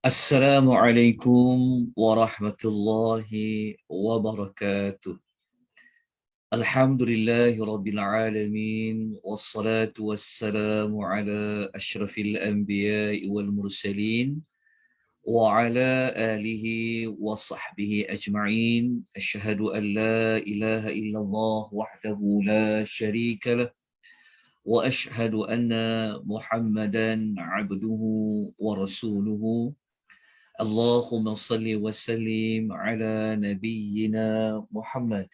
Assalamualaikum warahmatullahi wabarakatuh. Alhamdulillahi rabbil alamin wassalatu wassalamu ala asyrafil anbiya'i wal mursalin wa ala alihi wa sahbihi ajma'in. Asyhadu an la ilaha illallah wahdahu la syarika lah wa asyhadu anna Muhammadan abduhu wa rasuluhu. Allahumma salli wa sallim ala nabiyyina Muhammad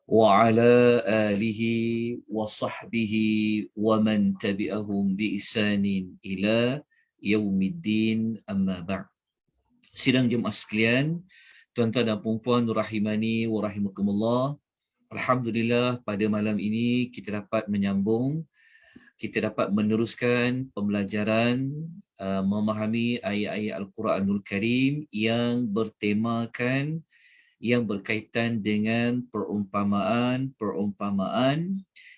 wa ala alihi wa sahbihi wa man tabi'ahum bi ihsanin ila yaumiddin, amma ba'd. Sidang jemaah sekalian, tuan-tuan dan puan-puan rahimani wa rahimakumullah. Alhamdulillah, pada malam ini kita dapat meneruskan pembelajaran memahami ayat-ayat Al-Quranul Karim yang bertemakan, yang berkaitan dengan perumpamaan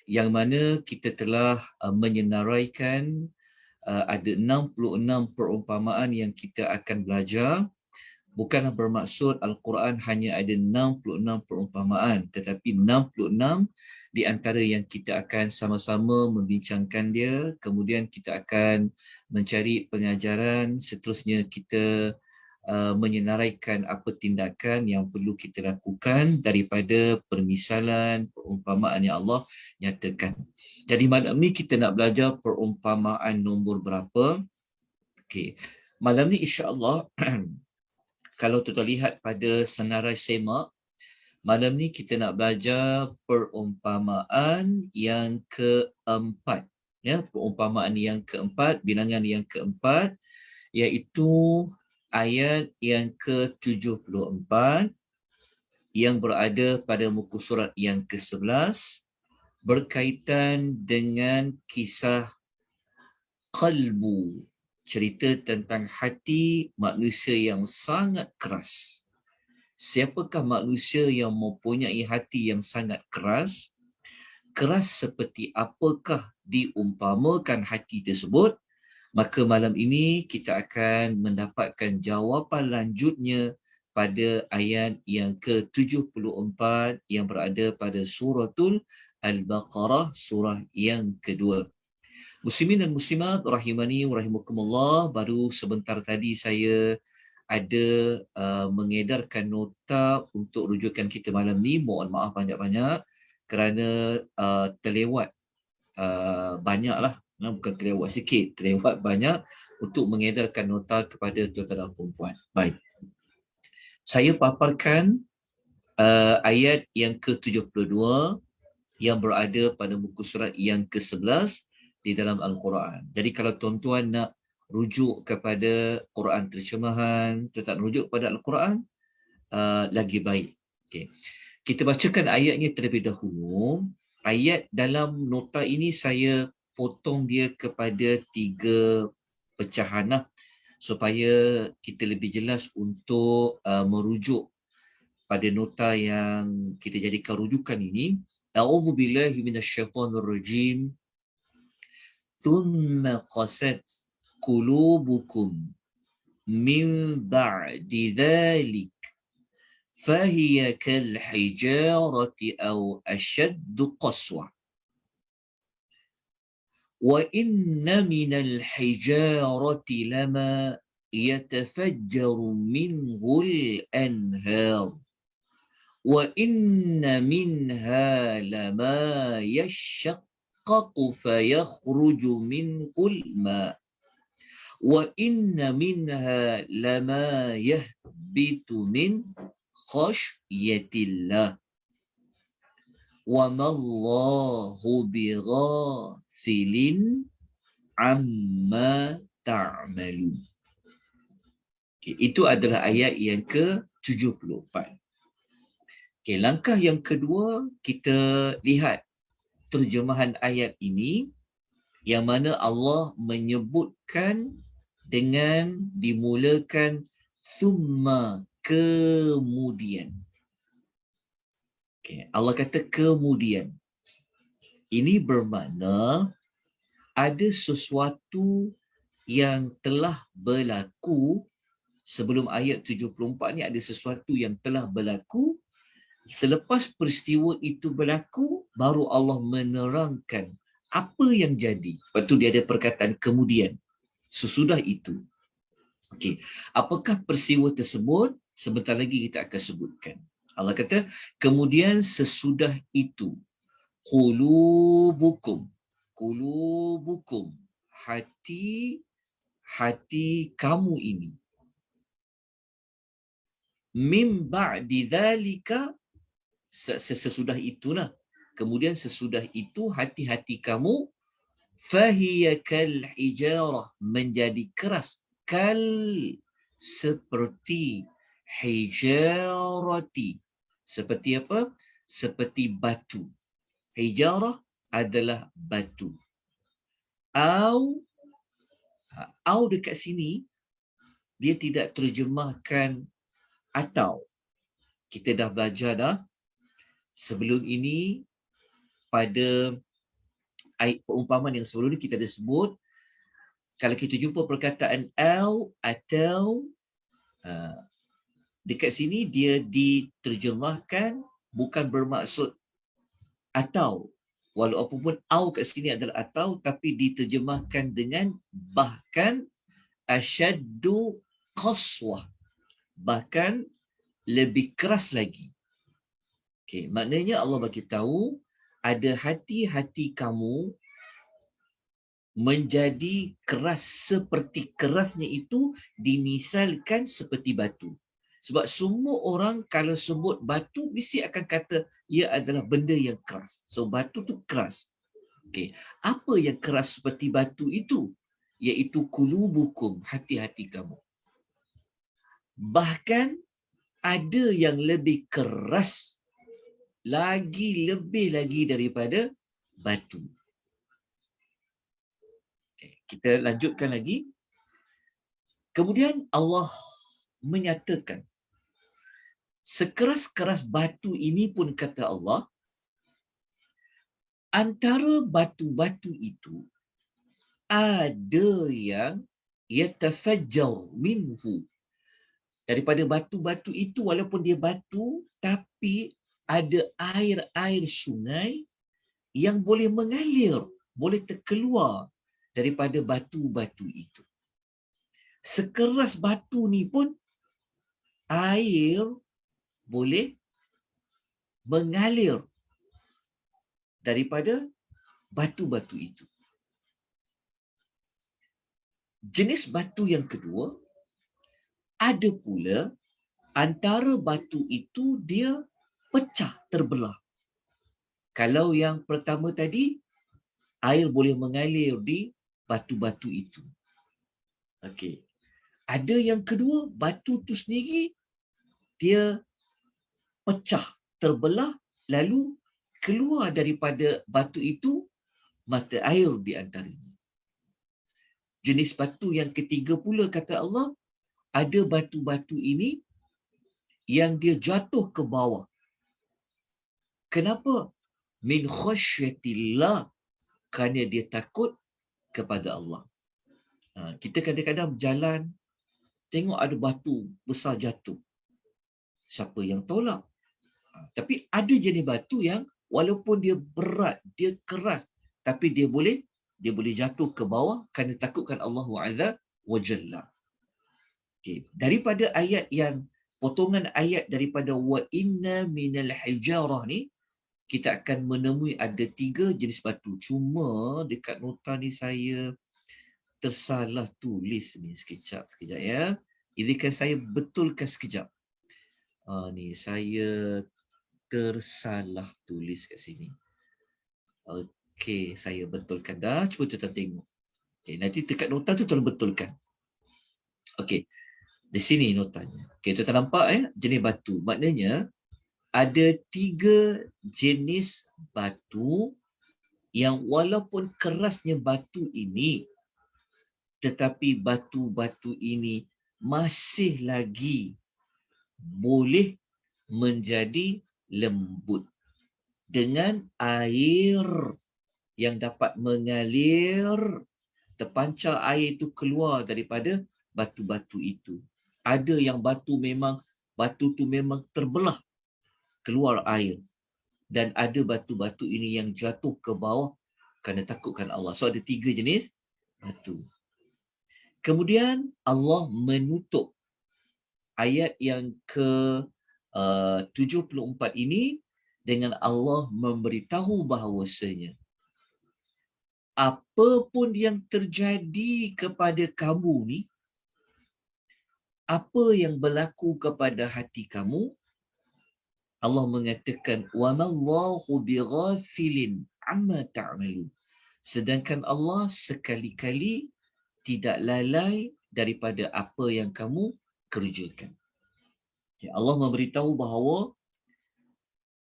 yang mana kita telah menyenaraikan ada 66 perumpamaan yang kita akan belajar. Bukanlah bermaksud Al-Quran hanya ada 66 perumpamaan, tetapi 66 di antara yang kita akan sama-sama membincangkan dia, kemudian kita akan mencari pengajaran, seterusnya kita menyenaraikan apa tindakan yang perlu kita lakukan daripada permisalan, perumpamaan yang Allah nyatakan. Jadi malam ni kita nak belajar perumpamaan nombor berapa? Okey. Malam ni insya-Allah kalau tuan lihat pada senarai semak, malam ni kita nak belajar perumpamaan yang keempat. Ya, perumpamaan yang keempat, bilangan yang keempat, iaitu ayat yang ke-74 yang berada pada muka surat yang ke-11 berkaitan dengan kisah qalbu, cerita tentang hati manusia yang sangat keras. Siapakah manusia yang mempunyai hati yang sangat keras? Keras seperti apakah diumpamakan hati tersebut? Maka malam ini kita akan mendapatkan jawapan lanjutnya pada ayat yang ke-74 yang berada pada suratul Al-Baqarah, surah yang kedua. Muslimin dan muslimat rahimani wa rahimakumullah, baru sebentar tadi saya ada mengedarkan nota untuk rujukan kita malam ni. Mohon maaf banyak-banyak kerana terlewat banyaklah, bukan terlewat sikit, terlewat banyak untuk mengedarkan nota kepada tuan-tuan dan puan-puan. Baik. Saya paparkan ayat yang ke-72 yang berada pada muka surat yang ke-11 di dalam Al-Quran. Jadi kalau tuan-tuan nak rujuk kepada Quran terjemahan, tuan-tuan rujuk kepada Al-Quran, lagi baik. Okay. Kita bacakan ayatnya terlebih dahulu. Ayat dalam nota ini saya potong dia kepada 3 pecahan supaya kita lebih jelas untuk merujuk pada nota yang kita jadikan rujukan ini. A'udzubillahi minasyaitonirrajim. Thumma qasat qulubukum min ba'di dhalik fahiya kal hijarati aw ashaddu qaswa wa inna minal hijarati lama yatafajjaru minhul anhar wa inna minha lama yashaqqaqu fayakhruju minhul ma wa inna minha lama yahbitu min khashyatillah wa mallahu bighafilin amma ta'malun. Okay, itu adalah ayat yang ke-74. Okay, langkah yang kedua, kita lihat terjemahan ayat ini yang mana Allah menyebutkan dengan dimulakan thumma, kemudian. Okay, Allah kata kemudian. Ini bermakna ada sesuatu yang telah berlaku sebelum ayat 74 ni ada sesuatu yang telah berlaku. Selepas peristiwa itu berlaku, baru Allah menerangkan apa yang jadi. Lepas tu dia ada perkataan kemudian, sesudah itu. Okey, apakah peristiwa tersebut? Sebentar lagi kita akan sebutkan. Allah kata, kemudian sesudah itu, qulubukum, qulubukum, hati kamu ini, mim ba'di dzalika, sesudah itulah. Kemudian sesudah itu hati-hati kamu, fahiya kal hijarah, menjadi keras, kal, seperti, hijarati, seperti apa? Seperti batu. Hijarah adalah batu. Au dekat sini dia tidak terjemahkan atau. Kita dah belajar dah sebelum ini pada ayat perumpamaan yang sebelum ni kita ada sebut, kalau kita jumpa perkataan au atau, dekat sini dia diterjemahkan bukan bermaksud atau. Walaupun au kat sini adalah atau, tapi diterjemahkan dengan bahkan, asyaddu qaswah, bahkan lebih keras lagi. Okay, maknanya Allah bagi tahu ada hati-hati kamu menjadi keras, seperti kerasnya itu dimisalkan seperti batu. Sebab semua orang kalau sebut batu mesti akan kata ia adalah benda yang keras. So batu tu keras. Okay. Apa yang keras seperti batu itu? Iaitu qulubukum, hati-hati kamu. Bahkan ada yang lebih keras lebih lagi daripada batu. Okay, kita lanjutkan lagi. Kemudian Allah menyatakan, sekeras-keras batu ini pun kata Allah, antara batu-batu itu ada yang yatafajjar minhu. Daripada batu-batu itu, walaupun dia batu, tapi ada air-air sungai yang boleh mengalir, boleh terkeluar daripada batu-batu itu. Sekeras batu ni pun air boleh mengalir daripada batu-batu itu. Jenis batu yang kedua, ada pula antara batu itu dia pecah, terbelah. Kalau yang pertama tadi, air boleh mengalir di batu-batu itu. Okey. Ada yang kedua, batu tu sendiri dia pecah, terbelah, lalu keluar daripada batu itu mata air di antaranya. Jenis batu yang ketiga pula kata Allah, ada batu-batu ini yang dia jatuh ke bawah. Kenapa? Min khasyatillah, kerana dia takut kepada Allah. Kita kadang-kadang berjalan, tengok ada batu besar jatuh. Siapa yang tolak? Tapi ada jenis batu yang walaupun dia berat, dia keras, tapi dia boleh jatuh ke bawah kerana takutkan Allah Azza wa Jalla. Okay. Daripada ayat yang potongan ayat daripada wa inna minal hijarah ni, kita akan menemui ada 3 jenis batu. Cuma dekat nota ni saya tersalah tulis ni sekejap ya. Ini kan saya betulkan sekejap. Ni saya tersalah tulis kat sini. Okey, saya betulkan dah. Cuba tuan tengok. Okey, nanti dekat nota tu tolong betulkan. Okey. Di sini notanya. Okey, tuan nampak jenis batu. Maknanya ada 3 jenis batu yang walaupun kerasnya batu ini, tetapi batu-batu ini masih lagi boleh menjadi lembut dengan air yang dapat mengalir, terpancar air itu keluar daripada batu-batu itu. Ada yang batu tu memang terbelah keluar air. Dan ada batu-batu ini yang jatuh ke bawah kerana takutkan Allah. So ada 3 jenis batu. Kemudian Allah menutup ayat yang ke 74 ini dengan Allah memberitahu bahawasanya apa pun yang terjadi kepada kamu ni, apa yang berlaku kepada hati kamu, Allah mengatakan wa mallahu bighafilin amma ta'malun. Sedangkan Allah sekali-kali tidak lalai daripada apa yang kamu kerjakan. Ya, Allah memberitahu bahawa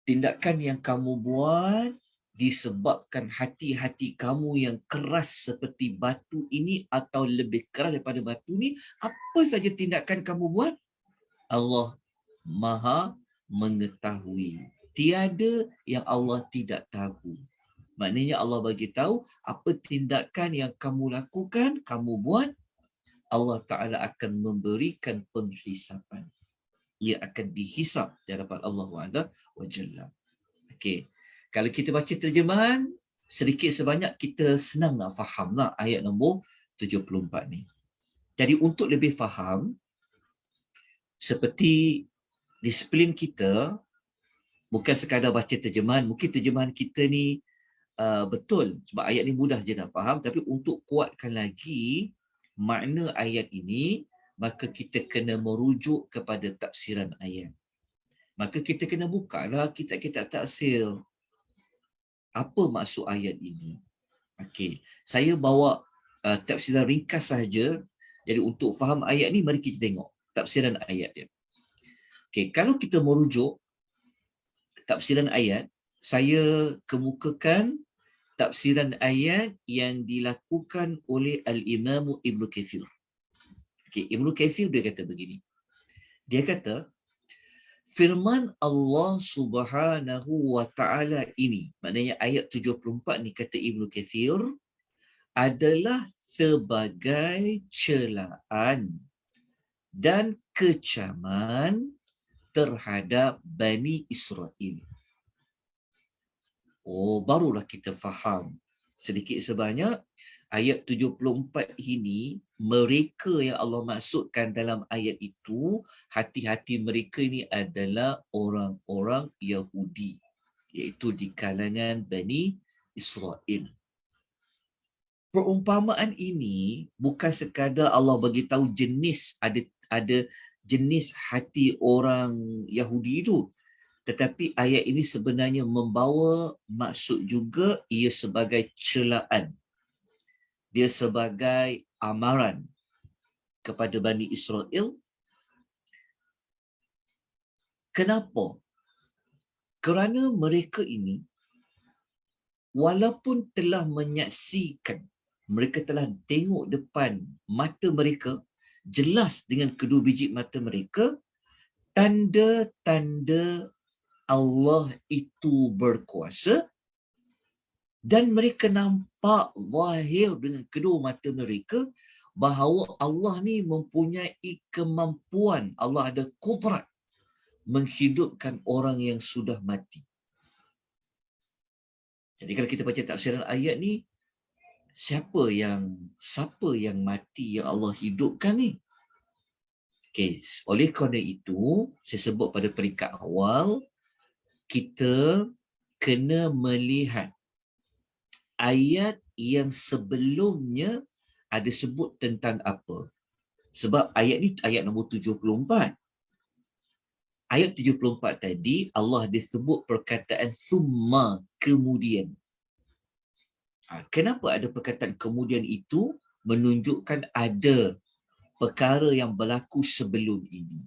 tindakan yang kamu buat disebabkan hati-hati kamu yang keras seperti batu ini atau lebih keras daripada batu ni, apa saja tindakan kamu buat, Allah Maha mengetahui. Tiada yang Allah tidak tahu. Maknanya Allah bagi tahu apa tindakan yang kamu lakukan, kamu buat, Allah Ta'ala akan memberikan penghisapan. Ia akan dihisap di hadapan Allah wa Jalla. Okey. Kalau kita baca terjemahan, sedikit sebanyak kita senang nak faham lah ayat nombor 74 ni. Jadi untuk lebih faham, seperti disiplin kita, bukan sekadar baca terjemahan, mungkin terjemahan kita ni betul, sebab ayat ni mudah je nak faham, tapi untuk kuatkan lagi makna ayat ini, maka kita kena merujuk kepada tafsiran ayat. Maka kita kena bukalah kitab-kitab tafsir. Apa maksud ayat ini? Okey, saya bawa tafsiran ringkas sahaja. Jadi untuk faham ayat ni, mari kita tengok tafsiran ayat dia. Okey, kalau kita merujuk tafsiran ayat, saya kemukakan tafsiran ayat yang dilakukan oleh Al-Imam Ibn Kathir. Okay, Ibn Kathir dia kata begini. Dia kata, firman Allah Subhanahu wa Ta'ala ini, maknanya ayat 74 ni, kata Ibn Kathir, adalah sebagai celaan dan kecaman terhadap Bani Israel. Oh, barulah kita faham sedikit sebanyak ayat 74 ini, mereka yang Allah maksudkan dalam ayat itu, hati-hati mereka ini adalah orang-orang Yahudi, iaitu di kalangan Bani Israel. Perumpamaan ini bukan sekadar Allah bagi tahu jenis, ada jenis hati orang Yahudi itu, tetapi ayat ini sebenarnya membawa maksud juga ia sebagai celaan. Dia sebagai amaran kepada Bani Israel. Kenapa? Kerana mereka ini, walaupun telah menyaksikan, mereka telah tengok depan mata mereka, jelas dengan kedua biji mata mereka, tanda-tanda Allah itu berkuasa, dan mereka nampak zahir dengan kedua mata mereka bahawa Allah ni mempunyai kemampuan, Allah ada kudrat menghidupkan orang yang sudah mati. Jadi kalau kita baca tafsiran ayat ni, siapa yang mati yang Allah hidupkan ni? Okay, oleh kerana itu, saya sebut pada peringkat awal, kita kena melihat ayat yang sebelumnya ada sebut tentang apa. Sebab ayat ni ayat nombor 74. Ayat 74 tadi Allah disebut perkataan summa, kemudian. Kenapa ada perkataan kemudian itu? Menunjukkan ada perkara yang berlaku sebelum ini.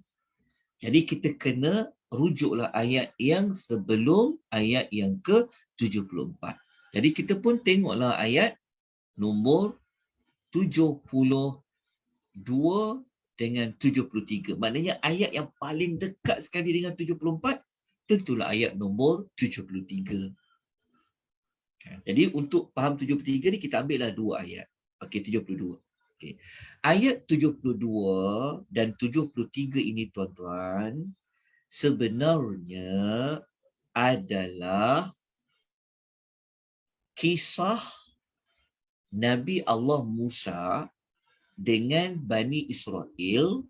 Jadi kita kena rujuklah ayat yang sebelum ayat yang ke-74. Jadi kita pun tengoklah ayat nombor 72 dengan 73. Maknanya ayat yang paling dekat sekali dengan 74, tentulah ayat nombor 73. Jadi untuk faham 73 ni, kita ambillah dua ayat. Okey, 72. Okay. Ayat 72 dan 73 ini tuan-tuan sebenarnya adalah kisah Nabi Allah Musa dengan Bani Israel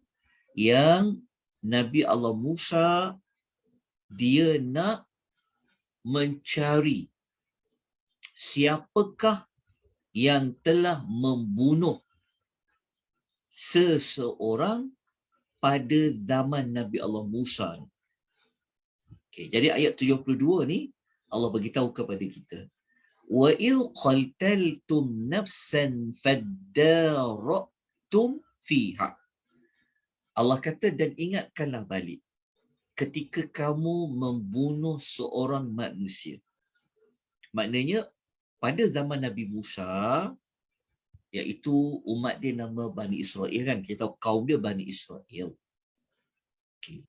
yang Nabi Allah Musa dia nak mencari siapakah yang telah membunuh seseorang pada zaman Nabi Allah Musa. Okay, jadi ayat 72 ni Allah beritahu kepada kita. Wa il qaltaltum nafsan faddaratum fiha. Allah kata dan ingatkanlah balik ketika kamu membunuh seorang manusia. Maknanya pada zaman Nabi Musa, iaitu umat dia nama Bani Israel kan, kita tahu kaum dia Bani Israel. Okay.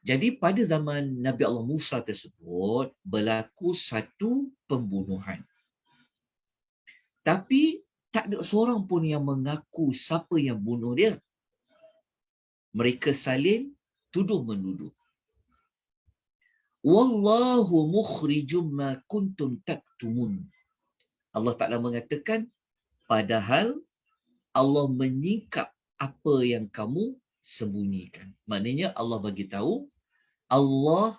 Jadi pada zaman Nabi Allah Musa tersebut berlaku satu pembunuhan. Tapi tak ada seorang pun yang mengaku siapa yang bunuh dia. Mereka saling tuduh-menuduh. Wallahu mukhrijum ma kuntum taktumun. Allah Ta'ala mengatakan, padahal Allah menyingkap apa yang kamu sembunyikan. Maknanya Allah bagi tahu, Allah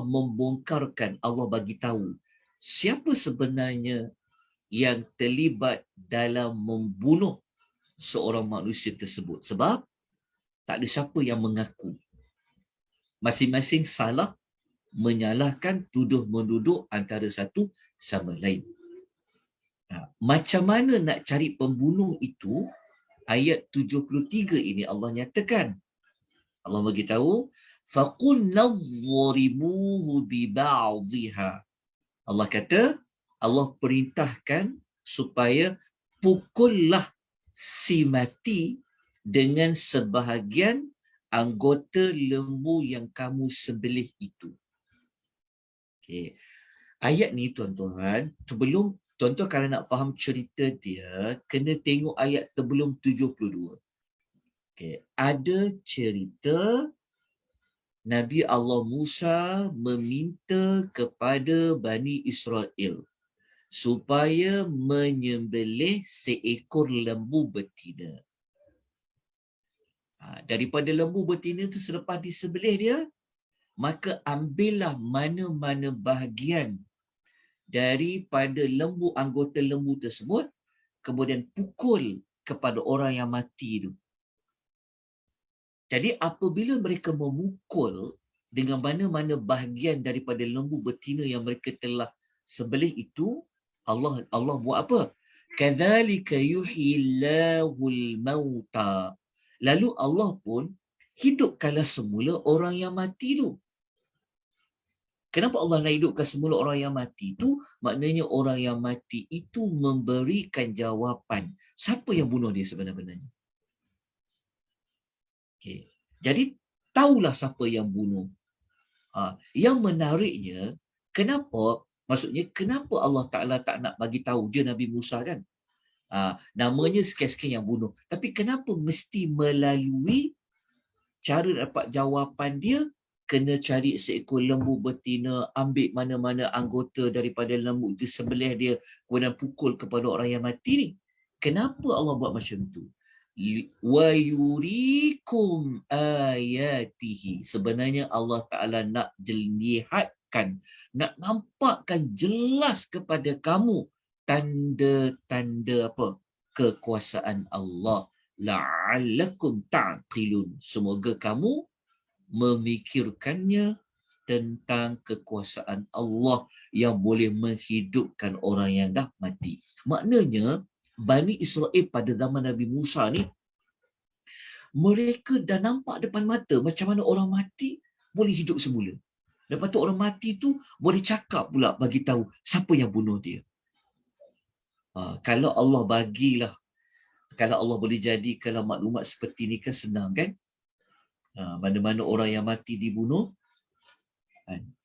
membongkarkan, Allah bagi tahu siapa sebenarnya yang terlibat dalam membunuh seorang manusia tersebut. Sebab tak ada siapa yang mengaku. Masing-masing salah menyalahkan, tuduh-menuduh antara satu sama lain. Macam mana nak cari pembunuh itu? Ayat 73 ini Allah nyatakan. Allah beritahu, faqulna dhribuhu bi ba'dihha. Allah kata, Allah perintahkan supaya pukullah si mati dengan sebahagian anggota lembu yang kamu sembelih itu. Okay. Ayat ni tuan-tuan, sebelum tuan-tuan kalau nak faham cerita dia, kena tengok ayat sebelum 72. Okay. Ada cerita Nabi Allah Musa meminta kepada Bani Israel supaya menyembelih seekor lembu betina. Daripada lembu betina itu selepas disembelih dia, maka ambillah mana-mana bahagian daripada lembu, anggota lembu tersebut, kemudian pukul kepada orang yang mati itu. Jadi apabila mereka memukul dengan mana-mana bahagian daripada lembu betina yang mereka telah sembelih itu, Allah buat apa? Kadzalika yuhyillahul mauta. Lalu Allah pun hidupkanlah semula orang yang mati itu. Kenapa Allah nak hidupkan semula orang yang mati itu? Maknanya orang yang mati itu memberikan jawapan. Siapa yang bunuh dia sebenarnya? Okay. Jadi, tahulah siapa yang bunuh. Yang menariknya, kenapa Allah Ta'ala tak nak bagi tahu je Nabi Musa kan? Namanya sikit-sikit yang bunuh. Tapi kenapa mesti melalui cara dapat jawapan dia, kena cari seekor lembu betina, ambil mana-mana anggota daripada lembu itu, sembelih dia, kemudian pukul kepada orang yang mati ni. Kenapa Allah buat macam tu? Wa yurikum ayatihi. Sebenarnya Allah Ta'ala nak lihatkan, nak nampakkan jelas kepada kamu tanda-tanda apa? Kekuasaan Allah. La'allakum ta'qilun. Semoga kamu memikirkannya tentang kekuasaan Allah yang boleh menghidupkan orang yang dah mati. Maknanya, Bani Israel pada zaman Nabi Musa ni, mereka dah nampak depan mata macam mana orang mati boleh hidup semula. Lepas tu orang mati tu boleh cakap pula bagi tahu siapa yang bunuh dia. Kalau Allah bagilah, kalau Allah boleh jadikanlah maklumat seperti ni kan senang kan? Mana-mana orang yang mati dibunuh,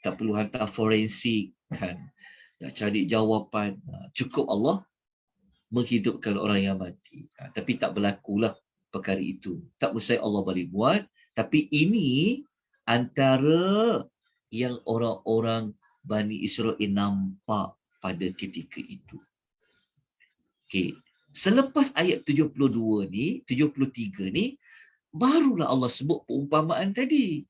tak perlu hantar forensik kan, nak cari jawapan, cukup Allah menghidupkan orang yang mati. Tapi tak berlakulah perkara itu. Tak mustahil Allah boleh buat. Tapi ini antara yang orang-orang Bani Israel nampak pada ketika itu. Okay. Selepas ayat 72 ni, 73 ni, barulah Allah sebut perumpamaan tadi.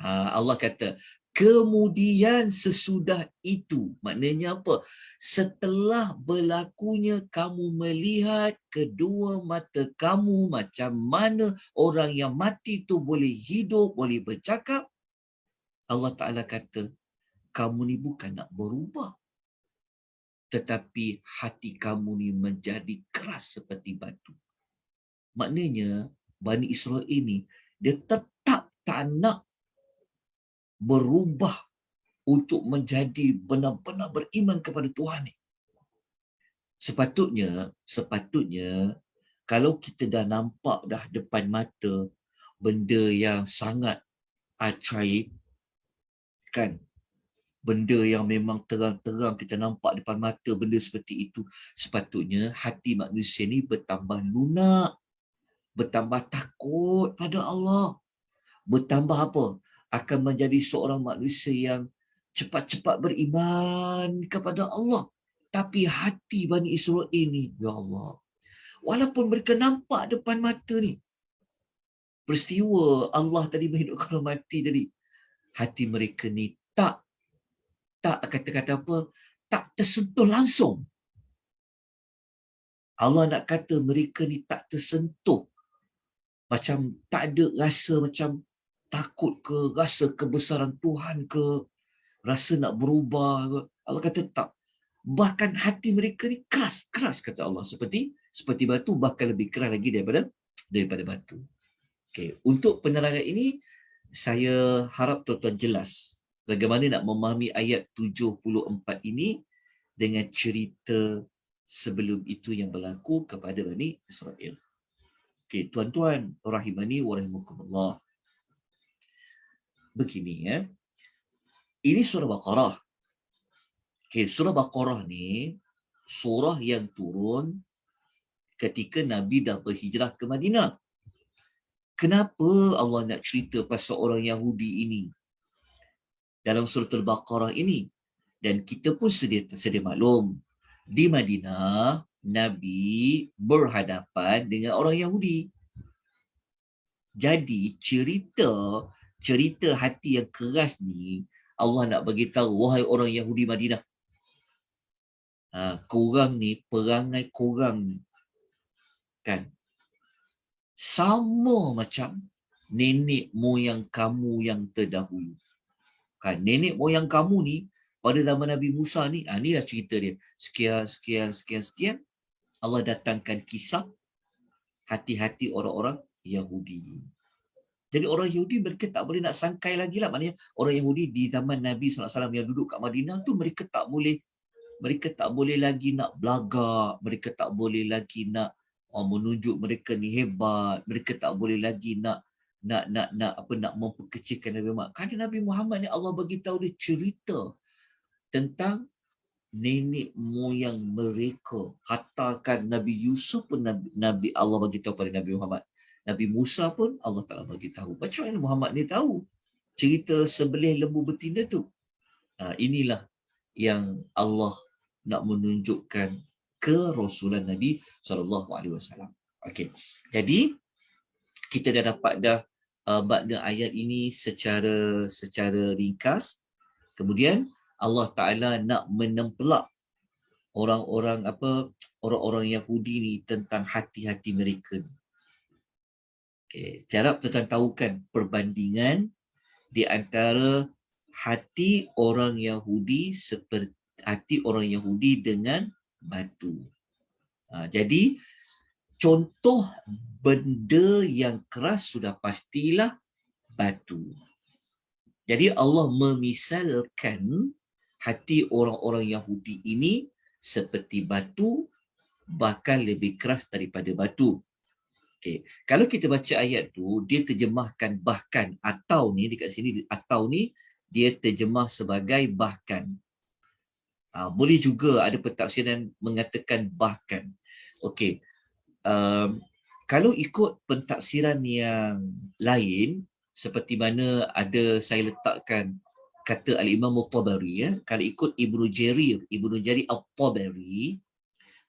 Allah kata, kemudian sesudah itu, maknanya apa? Setelah berlakunya kamu melihat kedua mata kamu macam mana orang yang mati tu boleh hidup, boleh bercakap, Allah Ta'ala kata, kamu ni bukan nak berubah, tetapi hati kamu ni menjadi keras seperti batu. Maknanya, Bani Israel ini, dia tetap tak nak berubah untuk menjadi benar-benar beriman kepada Tuhan ni. Sepatutnya kalau kita dah nampak dah depan mata benda yang sangat ajaib, kan, benda yang memang terang-terang kita nampak depan mata benda seperti itu, sepatutnya hati manusia ni bertambah lunak, bertambah takut pada Allah, bertambah apa? Akan menjadi seorang manusia yang cepat-cepat beriman kepada Allah. Tapi hati Bani Israel ini, ya Allah, walaupun mereka nampak depan mata ni peristiwa Allah tadi menghidupkan orang mati tadi, hati mereka ni tak kata-kata apa, tak tersentuh langsung. Allah nak kata mereka ni tak tersentuh, macam tak ada rasa macam takut ke, rasa kebesaran Tuhan ke, rasa nak berubah ke. Allah kata tak. Bahkan hati mereka ni keras kata Allah, seperti batu, bahkan lebih keras lagi daripada batu. Okey, untuk penerangan ini saya harap tuan-tuan jelas bagaimana nak memahami ayat 74 ini dengan cerita sebelum itu yang berlaku kepada Bani Israel. Okey, tuan-tuan rahimani wa rahimakumullah. Begini ya. Ini surah Baqarah. Okay, surah Baqarah ni surah yang turun ketika Nabi dah berhijrah ke Madinah. Kenapa Allah nak cerita pasal orang Yahudi ini dalam surah Al-Baqarah ini? Dan kita pun sedia maklum, di Madinah Nabi berhadapan dengan orang Yahudi. Jadi cerita hati yang keras ni Allah nak bagi tahu, wahai orang Yahudi Madinah, korang ni, perangai korang ni, kan, sama macam nenek moyang kamu yang terdahulu. Kan, nenek moyang kamu ni pada zaman Nabi Musa ni, inilah cerita dia. Sekian. Allah datangkan kisah hati-hati orang-orang Yahudi. Jadi orang Yahudi mereka tak boleh nak sangkai lagi lah. Maknanya orang Yahudi di zaman Nabi SAW yang duduk kat Madinah tu, mereka tak boleh lagi nak belagak, mereka tak boleh lagi nak menunjuk mereka ni hebat, mereka tak boleh lagi nak memperkecilkan Nabi Muhammad. Kerana Nabi Muhammad ni Allah bagi tahu dia cerita tentang nenek moyang mereka. Katakan Nabi Yusuf pun Nabi Allah bagi tahu pada Nabi Muhammad. Nabi Musa pun Allah Taala bagi tahu. Macam mana Muhammad ni tahu cerita sebelih lembu betina tu? Inilah yang Allah nak menunjukkan kerasulan Nabi SAW. Okey. Jadi kita dah dapat makna ayat ini secara ringkas. Kemudian Allah Taala nak menempelak orang-orang Yahudi ni tentang hati-hati mereka ni. Okey, harap tuan-tuan tahu kan perbandingan di antara hati orang Yahudi seperti hati orang Yahudi dengan batu. Jadi contoh benda yang keras sudah pastilah batu. Jadi Allah memisalkan hati orang-orang Yahudi ini seperti batu, bahkan lebih keras daripada batu. Okay. Kalau kita baca ayat tu, dia terjemahkan bahkan, atau ni dekat sini, atau ni dia terjemah sebagai bahkan. Boleh juga ada pentafsiran mengatakan bahkan. Okey, kalau ikut pentafsiran yang lain, seperti mana ada saya letakkan kata Al-Imam Al-Tabari, ya, kalau ikut Ibnu Jarir Al-Tabari,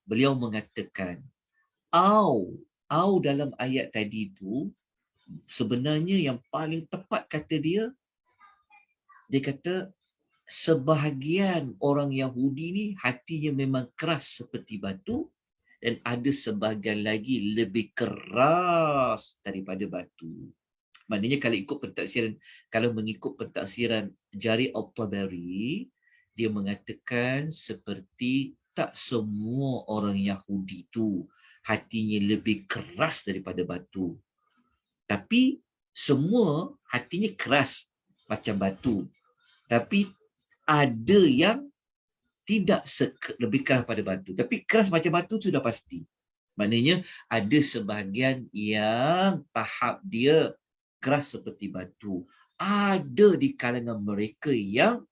beliau mengatakan au dalam ayat tadi tu sebenarnya yang paling tepat kata dia kata sebahagian orang Yahudi ni hatinya memang keras seperti batu dan ada sebahagian lagi lebih keras daripada batu. Maknanya kalau mengikut pentafsiran Jarir Al-Tabari, dia mengatakan seperti tak semua orang Yahudi tu hatinya lebih keras daripada batu. Tapi semua hatinya keras macam batu. Tapi ada yang tidak lebih keras pada batu. Tapi keras macam batu sudah pasti. Maknanya ada sebahagian yang tahap dia keras seperti batu. Ada di kalangan mereka yang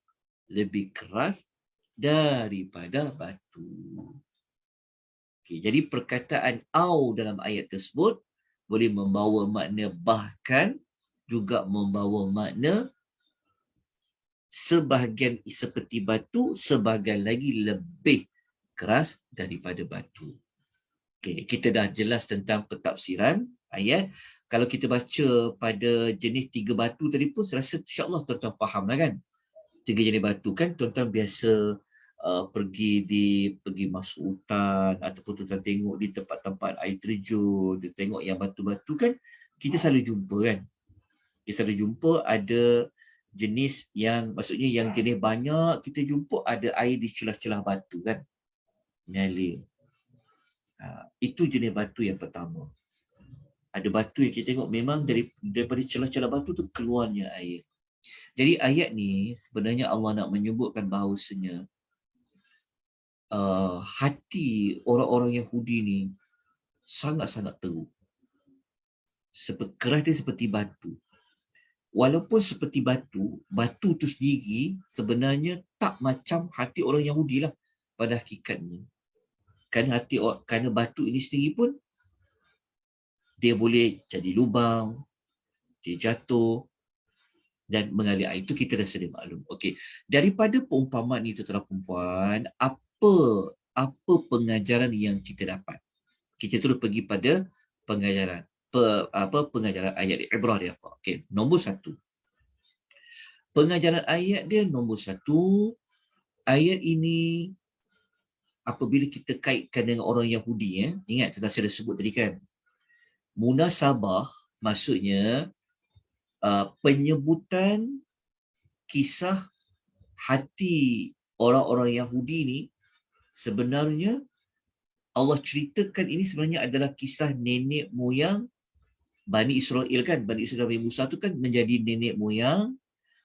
lebih keras daripada batu. Okay, jadi perkataan au dalam ayat tersebut boleh membawa makna bahkan, juga membawa makna sebahagian seperti batu, sebahagian lagi lebih keras daripada batu. Okay, kita dah jelas tentang pentafsiran ayat. Kalau kita baca pada jenis 3 batu tadi pun, saya rasa insyaAllah tuan-tuan faham lah kan. 3 jenis batu kan tuan-tuan biasa pergi masuk hutan, ataupun tuan-tuan tengok di tempat-tempat air terjun, dia tengok yang batu-batu kan, kita selalu jumpa kan. Kita selalu jumpa ada jenis yang, maksudnya yang jenis banyak kita jumpa ada air di celah-celah batu kan, mengalir. Itu jenis batu yang pertama. Ada batu yang kita tengok memang daripada celah-celah batu tu keluarnya air. Jadi ayat ni sebenarnya Allah nak menyebutkan bahawasanya hati orang-orang Yahudi ni sangat-sangat teruk. Keras dia seperti batu. Walaupun seperti batu tu sendiri sebenarnya tak macam hati orang Yahudi lah pada hakikatnya. Kerana batu ini sendiri pun dia boleh jadi lubang, dia jatuh dan mengalir air. Itu kita dah sedia maklum. Okey, daripada perumpamaan itu tuan-tuan, apa pengajaran yang kita dapat? Kita terus pergi pada pengajaran. Pengajaran ayat ibrah dia apa? Okey, nombor 1. Pengajaran ayat dia nombor 1, ayat ini apabila kita kaitkan dengan orang Yahudi, ingat kita sudah sebut tadi kan, munasabah maksudnya penyebutan kisah hati orang-orang Yahudi ni sebenarnya Allah ceritakan ini sebenarnya adalah kisah nenek moyang Bani Israel kan. Bani Israel Nabi Musa tu kan menjadi nenek moyang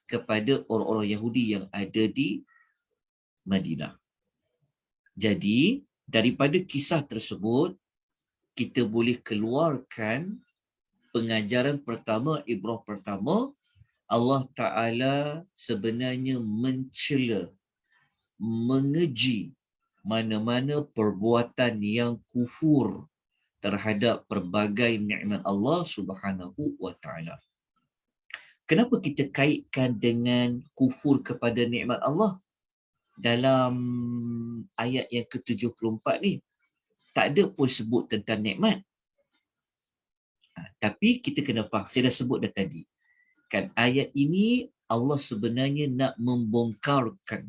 kepada orang-orang Yahudi yang ada di Madinah. Jadi daripada kisah tersebut kita boleh keluarkan pengajaran pertama, ibrah pertama, Allah Ta'ala sebenarnya mencela, mengeji mana-mana perbuatan yang kufur terhadap pelbagai nikmat Allah Subhanahu wa Ta'ala. Kenapa kita kaitkan dengan kufur kepada nikmat Allah? Dalam ayat yang ke-74 ni, tak ada pun sebut tentang nikmat. Tapi kita kena faham, saya dah sebut dah tadi. Kan ayat ini Allah sebenarnya nak membongkarkan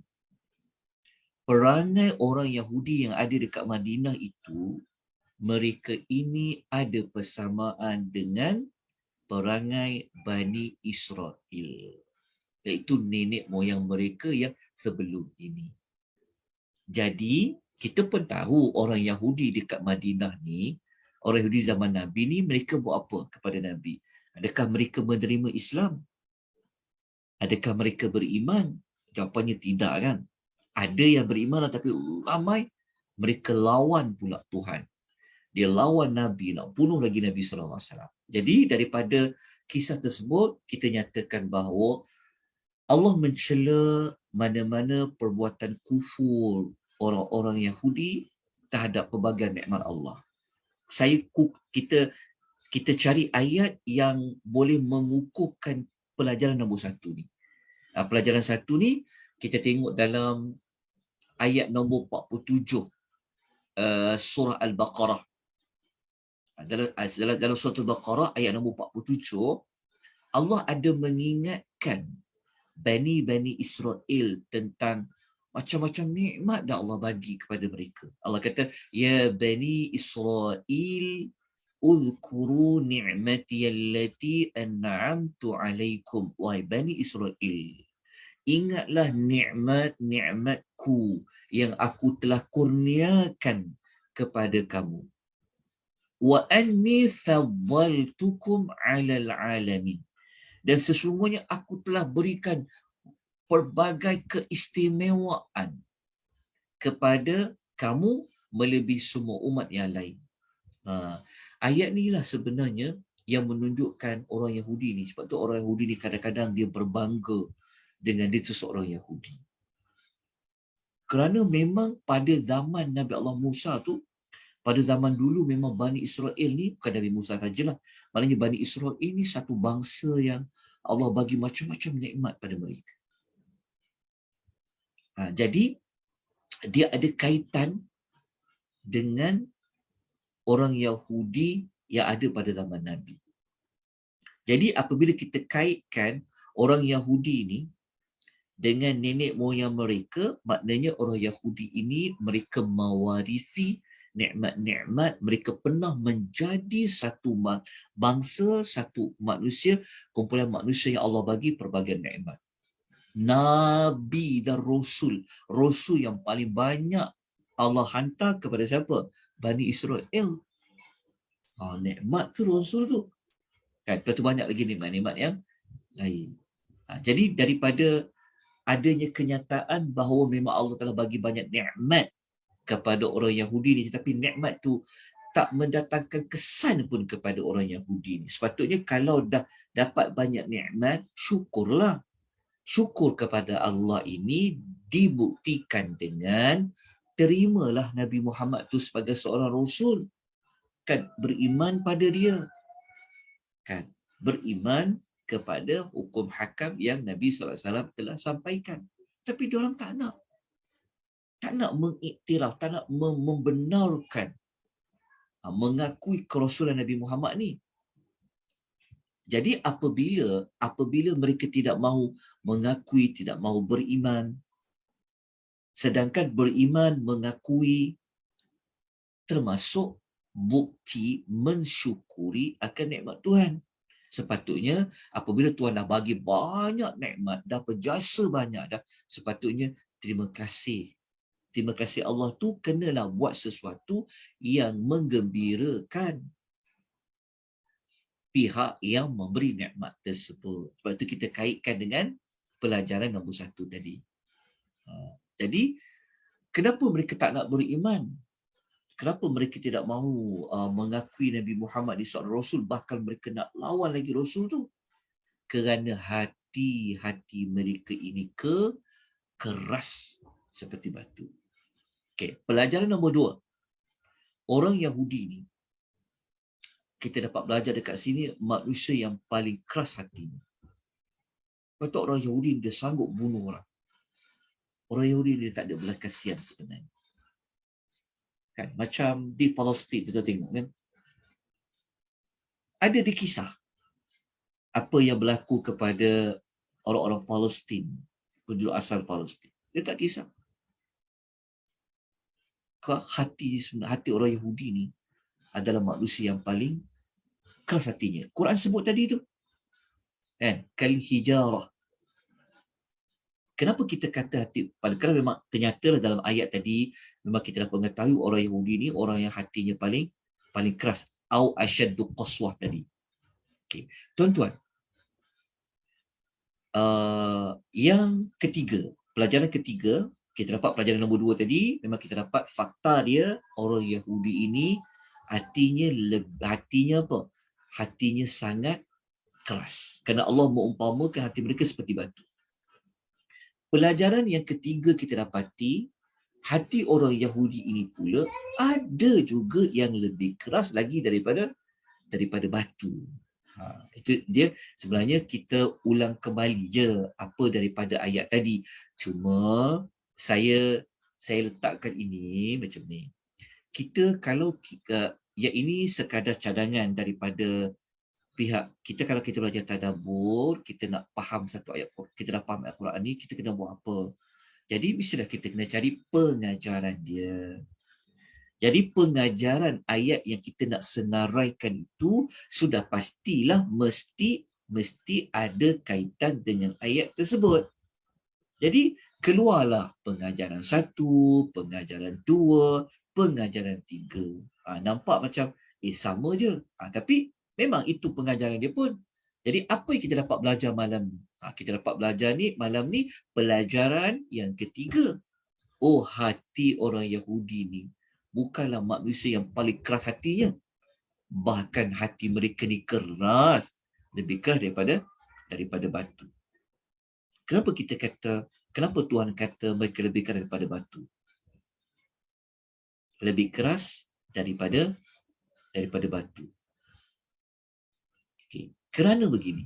perangai orang Yahudi yang ada dekat Madinah itu, mereka ini ada persamaan dengan perangai Bani Israel, iaitu nenek moyang mereka yang sebelum ini. Jadi kita pun tahu orang Yahudi dekat Madinah ni, orang Yahudi zaman Nabi ni, mereka buat apa kepada Nabi? Adakah mereka menerima Islam? Adakah mereka beriman? Jawapannya tidak kan. Ada yang beriman tapi ramai mereka lawan pula Tuhan. Dia lawan Nabi, nak bunuh lagi Nabi SAW. Jadi daripada kisah tersebut kita nyatakan bahawa Allah mencela mana-mana perbuatan kufur orang-orang Yahudi terhadap pelbagai nikmat Allah. Kita cari ayat yang boleh mengukuhkan pelajaran nombor 1 ni. Pelajaran 1 ni kita tengok dalam ayat nombor 47 surah Al-Baqarah. Dalam surah Al-Baqarah ayat nombor 47, Allah ada mengingatkan Bani Israel tentang macam-macam nikmat yang Allah bagi kepada mereka. Allah kata, ya Bani Israel, uzkuru ni'mati allati an'amtu alaikum. Wahai Bani Israel, ingatlah nikmat-nikmatku yang aku telah kurniakan kepada kamu. Wa anni faddaltukum 'alal 'alamin. Dan sesungguhnya aku telah berikan pelbagai keistimewaan kepada kamu melebihi semua umat yang lain. Ayat ni lah sebenarnya yang menunjukkan orang Yahudi ni. Sebab tu orang Yahudi ni kadang-kadang dia berbangga dengan dia tu seorang Yahudi. Kerana memang pada zaman Nabi Allah Musa tu, pada zaman dulu memang Bani Israel ni, bukan Nabi Musa sajalah, maknanya Bani Israel ni satu bangsa yang Allah bagi macam-macam nikmat pada mereka. Jadi dia ada kaitan dengan orang Yahudi yang ada pada zaman Nabi. Jadi apabila kita kaitkan orang Yahudi ni dengan nenek moyang mereka, maknanya orang Yahudi ini mereka mewarisi nikmat-nikmat, mereka pernah menjadi satu bangsa, satu manusia, kumpulan manusia yang Allah bagi pelbagai nikmat. Nabi dan Rasul yang paling banyak Allah hantar kepada siapa? Bani Israel. Nikmat tu Rasul tu. Kan? Lepas tu banyak lagi nikmat-nikmat yang lain. Jadi daripada adanya kenyataan bahawa memang Allah telah bagi banyak nikmat kepada orang Yahudi ni, tetapi nikmat tu tak mendatangkan kesan pun kepada orang Yahudi ni. Sepatutnya kalau dah dapat banyak nikmat, syukurlah. Syukur kepada Allah ini dibuktikan dengan terimalah Nabi Muhammad tu sebagai seorang Rasul. Kan, beriman pada dia. Kan, beriman kepada hukum hakam yang Nabi SAW telah sampaikan. Tapi diorang tak nak. Tak nak mengiktiraf, tak nak membenarkan, mengakui kerasulan Nabi Muhammad ni. Jadi apabila mereka tidak mahu mengakui, tidak mahu beriman, sedangkan beriman, mengakui termasuk bukti mensyukuri akan nikmat Tuhan. Sepatutnya apabila Tuhan dah bagi banyak nikmat, dah berjasa banyak dah, sepatutnya terima kasih. Terima kasih Allah tu kenalah buat sesuatu yang menggembirakan pihak yang memberi nikmat tersebut. Sebab itu kita kaitkan dengan pelajaran nombor 1 tadi. Jadi, kenapa mereka tak nak beriman? Kenapa mereka tidak mahu mengakui Nabi Muhammad ni seorang Rasul, bahkan mereka nak lawan lagi Rasul tu? Kerana hati-hati mereka ini keras seperti batu. Okey, pelajaran nombor 2. Orang Yahudi ni, kita dapat belajar dekat sini, manusia yang paling keras hatinya. Betul, orang Yahudi dia sanggup bunuh orang. Orang Yahudi dia tak ada belas kasihan sebenarnya. Kan, macam di Palestin kita tengok kan. Ada di kisah apa yang berlaku kepada orang-orang Palestin, penduduk asal Palestin. Dia tak kisah. Hati orang Yahudi ni adalah manusia yang paling keras hatinya. Quran sebut tadi tu. Kan? Kal hijarah. Kenapa kita kata hati? Kerana memang ternyata dalam ayat tadi, memang kita dapat mengetahui orang Yahudi ni orang yang hatinya paling keras. Au asyaddu qaswah tadi. Okay. Tuan-tuan, yang ketiga, pelajaran ketiga, kita dapat pelajaran nombor 2 tadi, memang kita dapat fakta dia, orang Yahudi ini hatinya apa? Hatinya sangat keras. Kerana Allah mengumpamakan hati mereka seperti batu. Pelajaran yang ketiga kita dapati, hati orang Yahudi ini pula ada juga yang lebih keras lagi daripada batu. Itu dia, sebenarnya kita ulang kembali je apa daripada ayat tadi. Cuma saya letakkan ini macam ni. Kita kalau ya ini sekadar cadangan daripada pihak kita. Kalau kita belajar tadabbur, kita nak faham satu ayat, kita dah faham ayat Quran ni, kita kena buat apa? Jadi mestilah kita kena cari pengajaran dia. Jadi pengajaran ayat yang kita nak senaraikan itu sudah pastilah mesti ada kaitan dengan ayat tersebut. Jadi keluarlah pengajaran 1, pengajaran 2, pengajaran 3. Nampak macam sama je. Tapi memang itu pengajaran dia pun. Jadi apa yang kita dapat belajar malam ni? Kita dapat belajar ni malam ni pelajaran yang ketiga. Oh, hati orang Yahudi ni bukanlah manusia yang paling keras hatinya. Bahkan hati mereka ni keras. Lebih keras daripada batu. Kenapa Tuhan kata mereka lebih keras daripada batu? Lebih keras daripada batu. Okay. Kerana begini.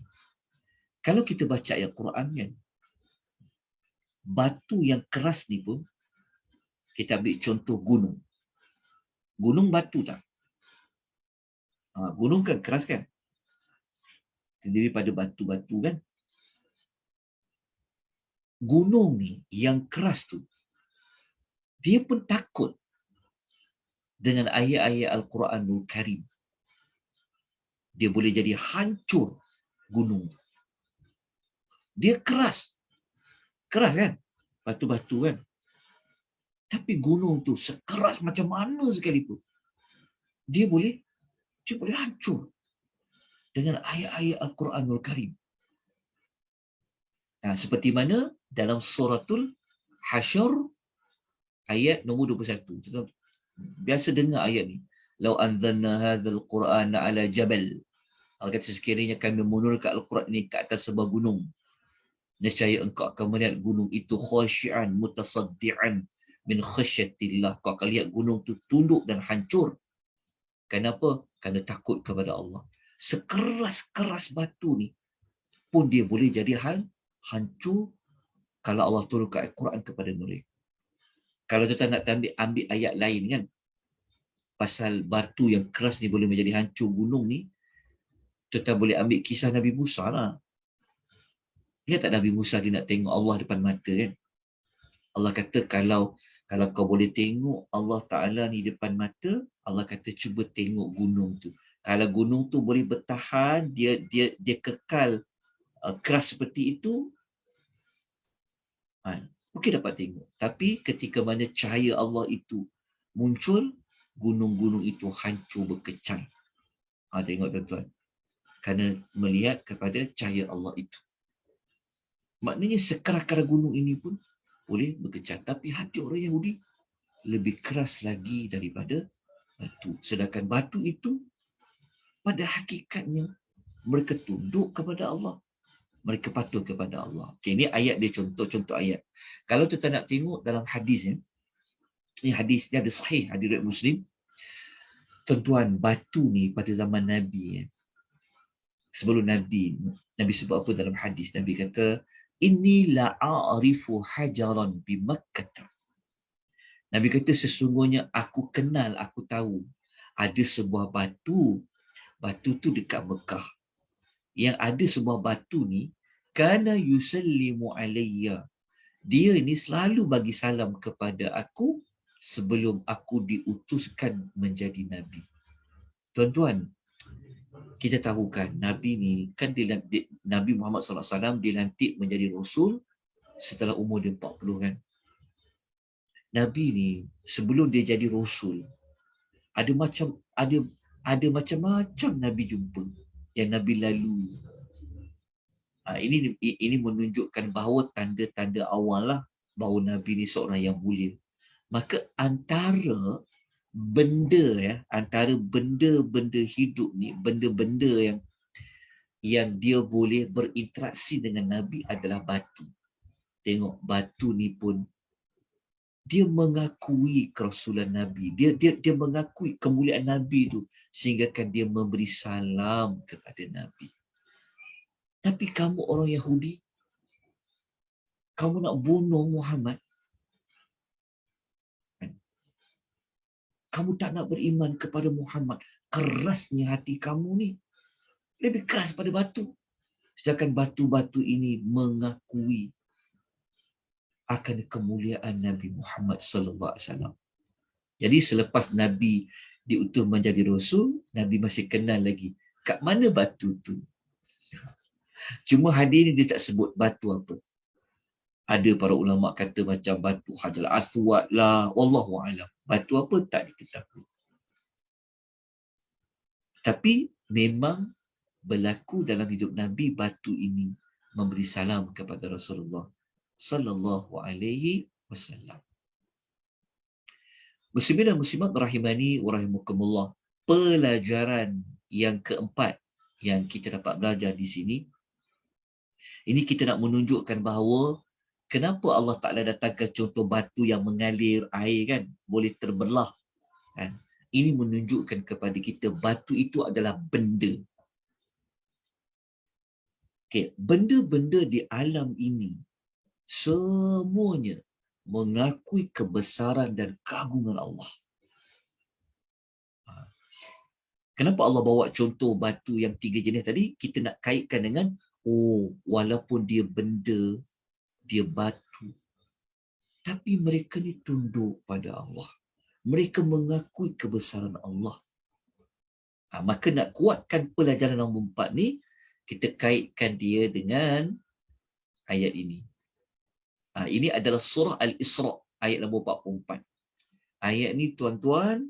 Kalau kita baca ayat Quran kan, batu yang keras ni pun, kita ambil contoh gunung. Gunung batu tak? Gunung kan keras kan? Terdiri pada batu-batu kan? Gunung ni yang keras tu, dia pun takut dengan ayat-ayat Al-Quranul Karim. Dia boleh jadi hancur gunung. Dia keras. Keras kan? Batu-batu kan? Tapi gunung tu sekeras macam mana sekalipun, dia boleh hancur dengan ayat-ayat Al-Quranul Karim. Seperti mana dalam suratul Hasyr ayat nombor 21. Kita biasa dengar ayat ni. Lau anzalna hadzal Qur'ana ala jabal. Allah kata sekiranya kami menurunkan Al-Quran ini ke atas sebuah gunung, nescaya engkau akan melihat gunung itu khasyi'an mutasaddi'an min khasyatillah. Kau akan lihat gunung itu tunduk dan hancur. Kenapa? Kerana takut kepada Allah. Sekeras-keras batu ni pun dia boleh jadi hancur kalau Allah turunkan Al-Quran kepada mereka. Kalau kita nak ambil ayat lain kan, pasal batu yang keras ni boleh menjadi hancur gunung ni, kita boleh ambil kisah Nabi Musa lah. Ingat tak Nabi Musa dia nak tengok Allah depan mata kan? Allah kata kalau kau boleh tengok Allah Ta'ala ni depan mata, Allah kata cuba tengok gunung tu. Kalau gunung tu boleh bertahan, dia kekal keras seperti itu, mungkin dapat tengok. Tapi ketika mana cahaya Allah itu muncul, gunung-gunung itu hancur berkecai. Tengok tuan-tuan. Kerana melihat kepada cahaya Allah itu. Maknanya sekeras-keras gunung ini pun boleh berkecai. Tapi hati orang Yahudi lebih keras lagi daripada batu. Sedangkan batu itu pada hakikatnya mereka tunduk kepada Allah. Mereka patuh kepada Allah. Okay, ini ayat dia, contoh-contoh ayat. Kalau kita nak tengok dalam hadis, ini hadis dia ada sahih, hadis riwayat Muslim. Tuan-tuan, batu ni pada zaman Nabi, sebelum Nabi sebut apa dalam hadis? Nabi kata, inni la'arifu hajaran bi Makkah. Nabi kata sesungguhnya aku kenal, aku tahu ada sebuah batu tu dekat Mekah. Yang ada sebuah batu ni, kana yusallimu alayya. Dia ni selalu bagi salam kepada aku sebelum aku diutuskan menjadi Nabi. Tuan-tuan, kita tahu kan Nabi ni kan Nabi Muhammad SAW dilantik menjadi Rasul setelah umur dia 40 kan. Nabi ni sebelum dia jadi Rasul, ada macam-macam Nabi jumpa yang Nabi lalui. Ini menunjukkan bahawa tanda-tanda awal lah bahawa Nabi ni seorang yang mulia. Maka antara benda hidup ni, benda-benda yang dia boleh berinteraksi dengan Nabi adalah batu. Tengok batu ni pun dia mengakui kerasulan Nabi. Dia mengakui kemuliaan Nabi tu sehingga kan dia memberi salam kepada Nabi. Tapi kamu orang Yahudi, kamu nak bunuh Muhammad. Kamu tak nak beriman kepada Muhammad. Kerasnya hati kamu ni. Lebih keras pada batu. Sedangkan batu-batu ini mengakui akan kemuliaan Nabi Muhammad sallallahu alaihi wasallam. Jadi selepas Nabi diutus menjadi rasul, Nabi masih kenal lagi kat mana batu tu. Cuma hadis ni dia tak sebut batu apa. Ada para ulama kata macam batu Hajar Aswad lah, wallahu alam. Batu apa tak diketahui. Tapi memang berlaku dalam hidup Nabi batu ini memberi salam kepada Rasulullah sallallahu alaihi wasallam. Muslimin dan muslimat rahimani wa rahimakumullah. Pelajaran yang keempat yang kita dapat belajar di sini, ini kita nak menunjukkan bahawa kenapa Allah Ta'ala datangkan contoh batu yang mengalir air kan, boleh terbelah kan. Ini menunjukkan kepada kita batu itu adalah benda. Okay, benda-benda di alam ini semuanya mengakui kebesaran dan keagungan Allah. Kenapa Allah bawa contoh batu yang 3 jenis tadi? Kita nak kaitkan dengan, walaupun dia benda, dia batu, tapi mereka ni tunduk pada Allah. Mereka mengakui kebesaran Allah. Maka nak kuatkan pelajaran nombor 4 ni, kita kaitkan dia dengan ayat ini. Ini adalah surah Al-Isra, ayat nombor 44. Ayat ni tuan-tuan,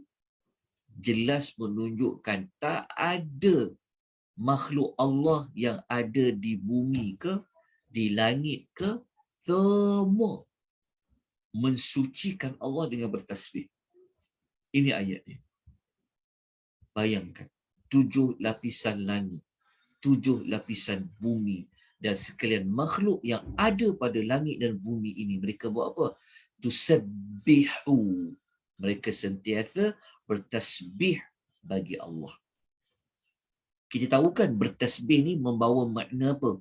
jelas menunjukkan tak ada makhluk Allah yang ada di bumi ke, di langit ke, semua mensucikan Allah dengan bertasbih. Ini ayatnya. Bayangkan, 7 lapisan langit, 7 lapisan bumi, dan sekalian makhluk yang ada pada langit dan bumi ini, mereka buat apa? Tusabbihu. Mereka sentiasa bertasbih bagi Allah. Kita tahu kan bertasbih ni membawa makna apa?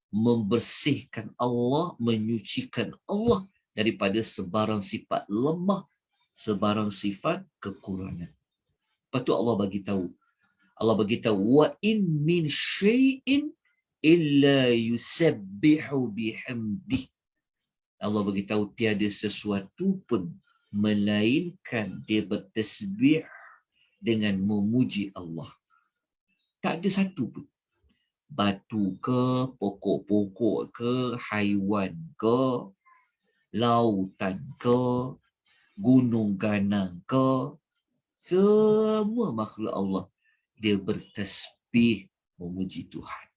Membersihkan Allah, menyucikan Allah daripada sebarang sifat lemah, sebarang sifat kekurangan. Lepas tu Allah bagi tahu. Allah bagi tahu, wa in min syai'in illa yusabbihu bihamdih. Allah bagi tahu tiada sesuatu pun melainkan dia bertasbih dengan memuji Allah. Tak ada satu pun. Batu ke, pokok-pokok ke, haiwan ke, lautan ke, gunung ganang ke, semua makhluk Allah dia bertasbih memuji Tuhan.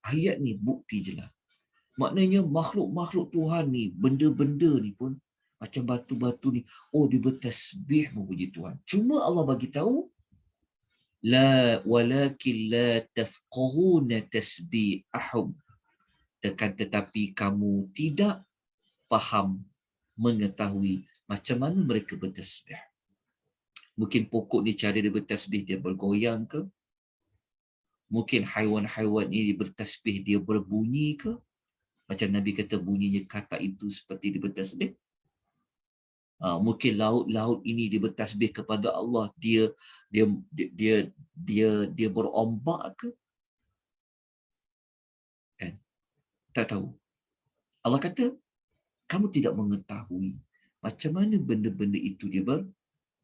Ayat ni bukti jelas. Maknanya makhluk-makhluk Tuhan ni, benda-benda ni pun macam batu-batu ni, dia bertasbih memuji Tuhan. Cuma Allah bagi tahu, la walakin la tafqahuna tasbihahum. Tetapi kamu tidak faham, mengetahui macam mana mereka bertasbih. Mungkin pokok ni cara dia bertasbih, dia bergoyang ke? Mungkin haiwan-haiwan ini bertasbih, dia berbunyi ke? Macam Nabi kata bunyinya kata itu seperti dia bertasbih. Mungkin laut-laut ini dia bertasbih kepada Allah, dia berombak ke? Kan? Tak tahu. Allah kata, kamu tidak mengetahui macam mana benda-benda itu dia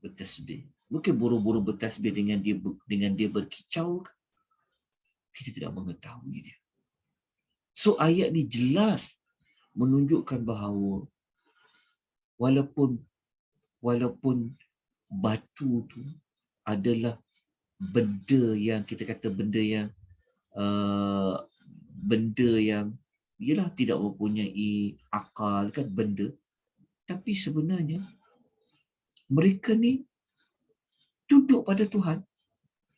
bertasbih. Mungkin burung-burung bertasbih dengan dia berkicau ke? Kita tidak mengetahui dia. So ayat ni jelas menunjukkan bahawa walaupun batu tu adalah benda yang kita kata benda yang ialah tidak mempunyai akal kan benda, tapi sebenarnya mereka ni tunduk pada Tuhan.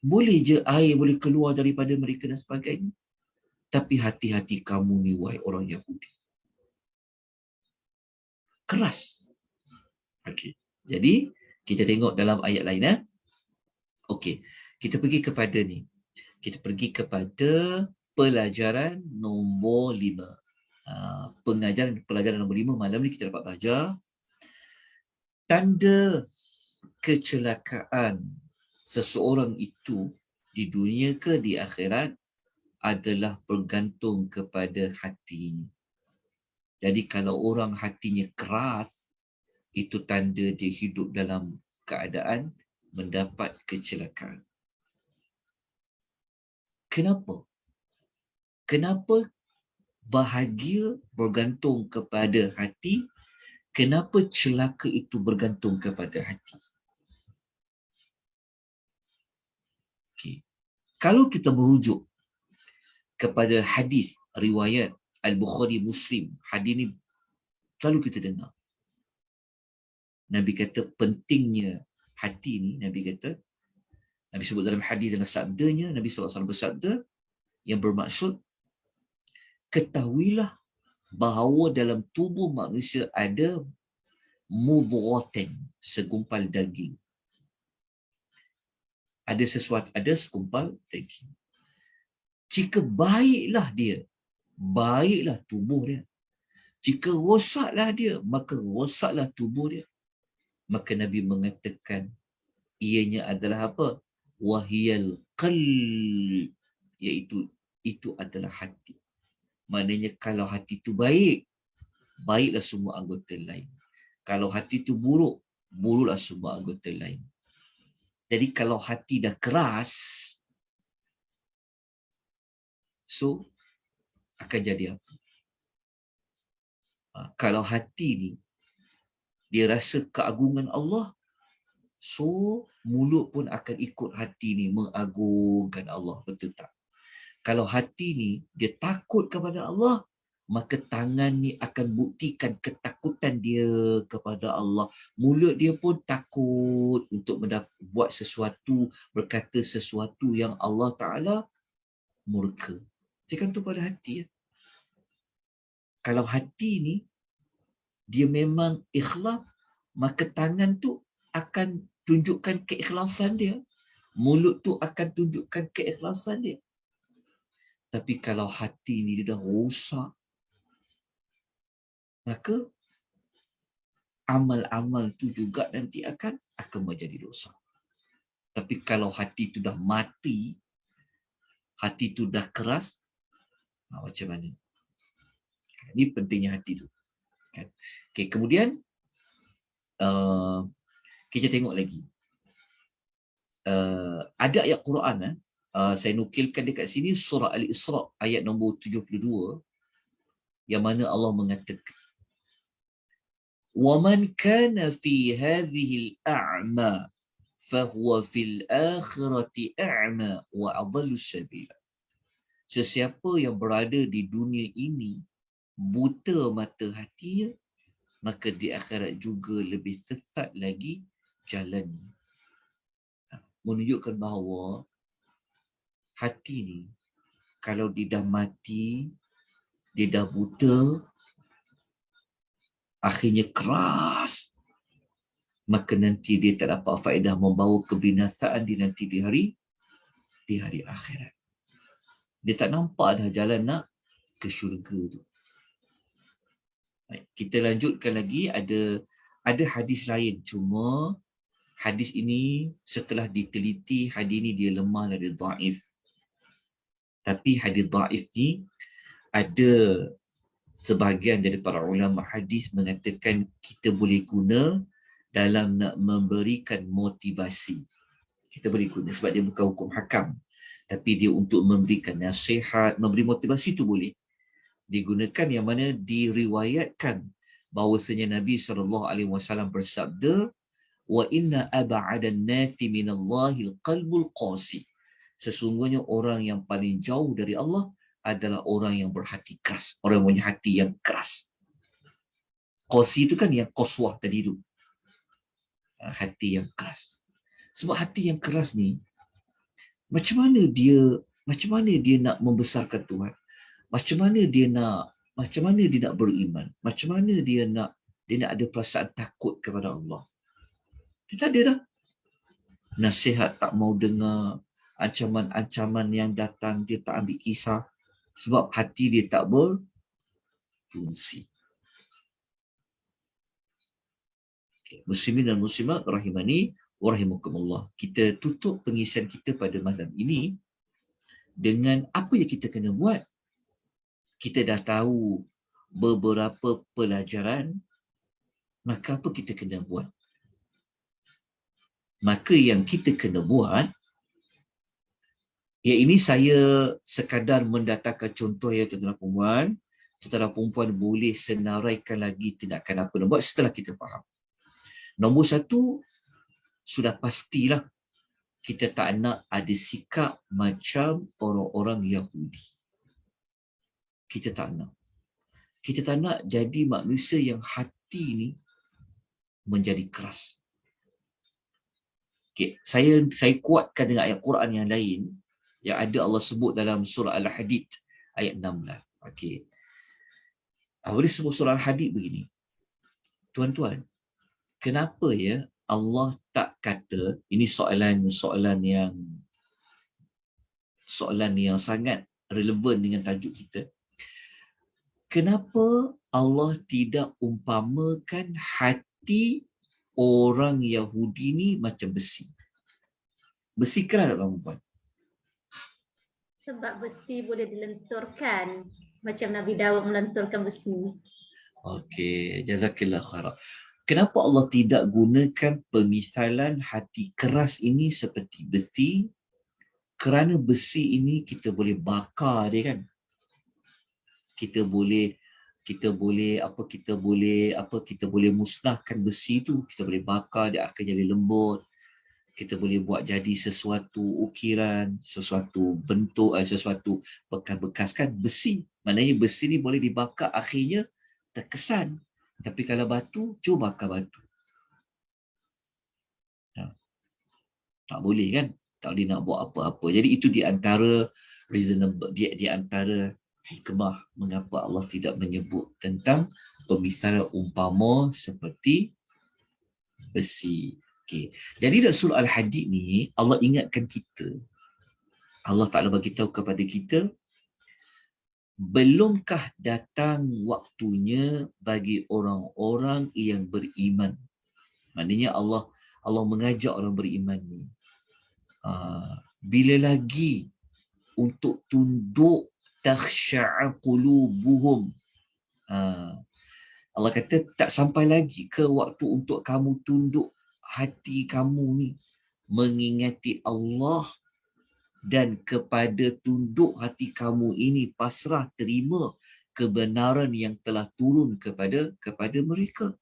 Boleh je air boleh keluar daripada mereka dan sebagainya. Tapi hati-hati kamu ni, wahai orang Yahudi, keras. Okey. Jadi, kita tengok dalam ayat lain. Okey. Kita pergi kepada ni. Kita pergi kepada pelajaran nombor 5. Pelajaran nombor 5 malam ni kita dapat belajar tanda kecelakaan seseorang itu di dunia ke di akhirat adalah bergantung kepada hatinya. Jadi kalau orang hatinya keras, itu tanda dia hidup dalam keadaan mendapat kecelakaan. Kenapa? Kenapa bahagia bergantung kepada hati? Kenapa celaka itu bergantung kepada hati? Okay. Kalau kita merujuk kepada hadis riwayat Al-Bukhari Muslim, hadis ni selalu kita dengar. Nabi kata pentingnya hati ni, Nabi sebut dalam hadis dalam sabdanya, Nabi SAW bersabda yang bermaksud, ketahuilah bahawa dalam tubuh manusia ada mudghatan, segumpal daging. Ada segumpal daging. Jika baiklah tubuh dia. Jika rosaklah dia, maka rosaklah tubuh dia. Maka Nabi mengatakan, ianya adalah apa? Wahiyal qalb, iaitu itu adalah hati. Maknanya kalau hati itu baik, baiklah semua anggota lain. Kalau hati itu buruk, buruklah semua anggota lain. Jadi kalau hati dah keras, so akan jadi apa? Kalau hati ni dia rasa keagungan Allah, so mulut pun akan ikut hati ni mengagungkan Allah, betul tak? Kalau hati ni dia takut kepada Allah, maka tangan ni akan buktikan ketakutan dia kepada Allah. Mulut dia pun takut untuk buat sesuatu, berkata sesuatu yang Allah Ta'ala murka. Jadi tu pada hati. Kalau hati ni dia memang ikhlas, maka tangan tu akan tunjukkan keikhlasan dia. Mulut tu akan tunjukkan keikhlasan dia. Tapi kalau hati ni dia dah rosak, maka amal-amal tu juga nanti akan menjadi dosa. Tapi kalau hati tu dah mati, hati tu dah keras, macam mana? Ini pentingnya hati tu. Okay, kemudian kita tengok lagi. Ada ayat Quran, saya nukilkan dekat sini, surah Al-Isra ayat nombor 72, yang mana Allah mengatakan, وَمَنْ كَانَ فِي هَذِهِ الْأَعْمَى فَهُوَ فِي الْآخِرَةِ أَعْمَى وَأَضَلُّ السَّبِيلَ. Sesiapa yang berada di dunia ini buta mata hatinya, maka di akhirat juga lebih tepat lagi jalannya. Menunjukkan bahawa hati ni, kalau dia dah mati, dia dah buta, akhirnya keras, maka nanti dia tak dapat faedah, membawa kebinasaan dia nanti di hari akhirat. Dia tak nampak dah jalan nak ke syurga tu. Baik, kita lanjutkan lagi. Ada hadis lain, cuma hadis ini setelah diteliti, hadis ini dia lemah dan dia dhaif. Tapi hadis dhaif ni ada sebahagian dari para ulama hadis mengatakan kita boleh guna dalam nak memberikan motivasi. Kita boleh guna sebab dia bukan hukum hakam, tapi dia untuk memberikan nasihat, memberi motivasi tu boleh digunakan, yang mana diriwayatkan bahawasanya Nabi SAW bersabda, wa inna ab'adan nasi minallahi alqalbul qasi. Sesungguhnya orang yang paling jauh dari Allah adalah orang yang berhati keras, orang yang punya hati yang keras. Qasi itu kan yang qaswah tadi tu, hati yang keras. Sebab hati yang keras ni, macam mana dia nak membesarkan Tuhan? Macam mana dia nak beriman? Macam mana dia nak ada perasaan takut kepada Allah? Dia tak ada dah. Nasihat tak mau dengar, ancaman-ancaman yang datang dia tak ambil kisah sebab hati dia tak berfungsi. Okay. Muslimin dan muslimat rahimani wa rahimakumullah. Kita tutup pengisian kita pada malam ini dengan apa yang kita kena buat. Kita dah tahu beberapa pelajaran, maka apa kita kena buat? Maka yang kita kena buat, ya ini saya sekadar mendatangkan contoh ya tuan-tuan perempuan. Tuan-tuan perempuan boleh senaraikan lagi tindakan apa nak buat setelah kita faham. Nombor satu, sudah pastilah kita tak nak ada sikap macam orang-orang Yahudi. Kita tak nak. Kita tak nak jadi manusia yang hati ni menjadi keras. Okay. Saya kuatkan dengan ayat Quran yang lain yang ada Allah sebut dalam surah Al-Hadid ayat 16. Okey. Boleh sebut surah Al-Hadid begini. Tuan-tuan, kenapa ya Allah tak kata, ini soalan yang sangat relevan dengan tajuk kita. Kenapa Allah tidak umpamakan hati orang Yahudi ni macam besi? Besi keras tak tuan-tuan? Sebab besi boleh dilenturkan macam Nabi Daud melenturkan besi. Okey, jazakillah khairan. Kenapa Allah tidak gunakan pemisalan hati keras ini seperti besi? Kerana besi ini kita boleh bakar dia kan. Kita boleh musnahkan besi itu, kita boleh bakar dia akan jadi lembut. Kita boleh buat jadi sesuatu ukiran, sesuatu bentuk, sesuatu bekas-bekas kan besi. Maknanya besi ni boleh dibakar akhirnya terkesan. Tapi kalau batu, cuba bakar batu. Tak boleh kan? Tak boleh nak buat apa-apa. Jadi itu di antara reasonable, di antara hikmah mengapa Allah tidak menyebut tentang pemisalan umpama seperti besi. Okay. Jadi dalam surah Al-Hadid ni, Allah ingatkan kita. Allah Ta'ala bagi tahu kepada kita, belumkah datang waktunya bagi orang-orang yang beriman? Maknanya Allah mengajak orang beriman ni. Bila lagi untuk tunduk takhsha'a qulubuhum. Allah kata tak sampai lagi ke waktu untuk kamu tunduk hati kamu ni mengingati Allah dan kepada tunduk hati kamu ini pasrah terima kebenaran yang telah turun kepada mereka.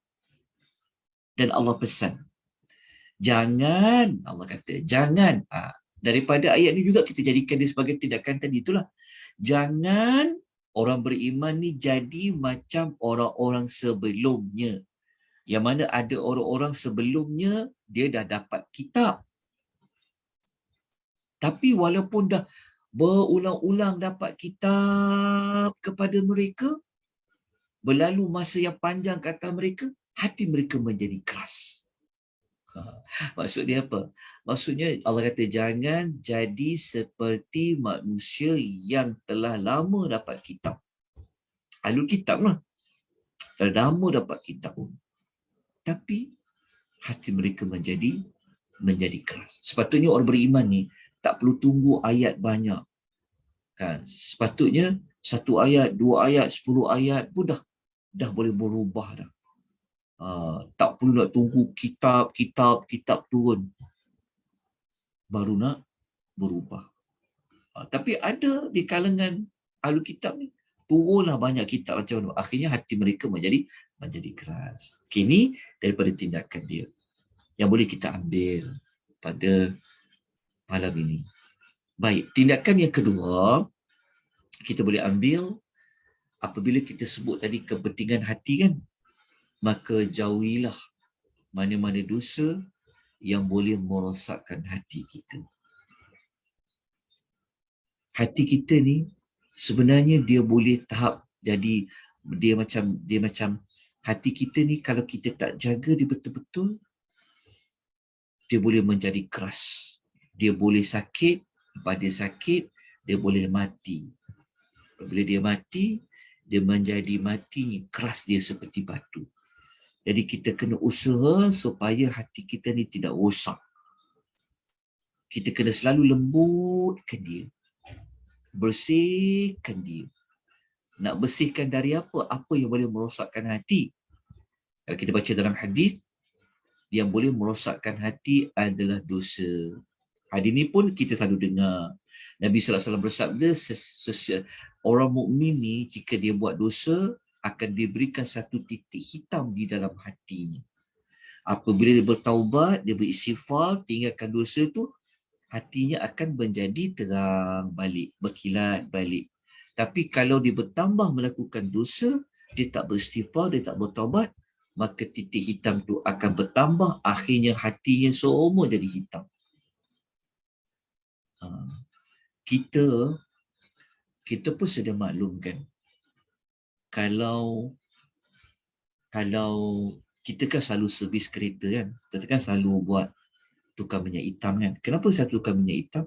Dan Allah pesan, Allah kata, jangan. Daripada ayat ni juga kita jadikan dia sebagai tindakan tadi itulah. Jangan orang beriman ni jadi macam orang-orang sebelumnya. Yang mana ada orang-orang sebelumnya, dia dah dapat kitab. Tapi walaupun dah berulang-ulang dapat kitab kepada mereka, berlalu masa yang panjang kata mereka, hati mereka menjadi keras. Maksud dia apa? Maksudnya Allah kata jangan jadi seperti manusia yang telah lama dapat kitab. Ahlul kitab lah. Telah lama dapat kitab. Tapi hati mereka menjadi keras. Sepatutnya orang beriman ni tak perlu tunggu ayat banyak. Kan? Sepatutnya satu ayat, 2 ayat, 10 ayat pun dah boleh berubah dah. Tak perlu nak tunggu kitab turun baru nak berubah. Tapi ada di kalangan ahli kitab ni turunlah banyak kitab macam mana, akhirnya hati mereka menjadi keras. Kini daripada tindakan dia yang boleh kita ambil pada malam ini. Baik, tindakan yang kedua kita boleh ambil apabila kita sebut tadi kepentingan hati kan, maka jauhilah mana-mana dosa yang boleh merosakkan hati kita. Hati kita ni sebenarnya dia boleh tahap jadi dia macam hati kita ni, kalau kita tak jaga dia betul-betul, dia boleh menjadi keras. Dia boleh sakit, lepas dia sakit, dia boleh mati. Bila dia mati, dia menjadi mati keras, dia seperti batu. Jadi kita kena usaha supaya hati kita ni tidak rosak. Kita kena selalu lembutkan dia. Bersihkan dia. Nak bersihkan dari apa? Apa yang boleh merosakkan hati? Kalau kita baca dalam hadis, yang boleh merosakkan hati adalah dosa. Hadis ni pun kita selalu dengar. Nabi SAW bersabda, orang mukmin ni jika dia buat dosa, akan diberikan satu titik hitam di dalam hatinya. Apabila dia bertaubat, dia beristighfar, tinggalkan dosa tu, hatinya akan menjadi terang balik, berkilat balik. Tapi kalau dia bertambah melakukan dosa, dia tak beristighfar, dia tak bertaubat, maka titik hitam tu akan bertambah, akhirnya hatinya semua jadi hitam. Kita pun sudah maklumkan, kalau kita kan selalu servis kereta kan, kita kan selalu buat tukar minyak hitam kan. Kenapa saya tukar minyak hitam?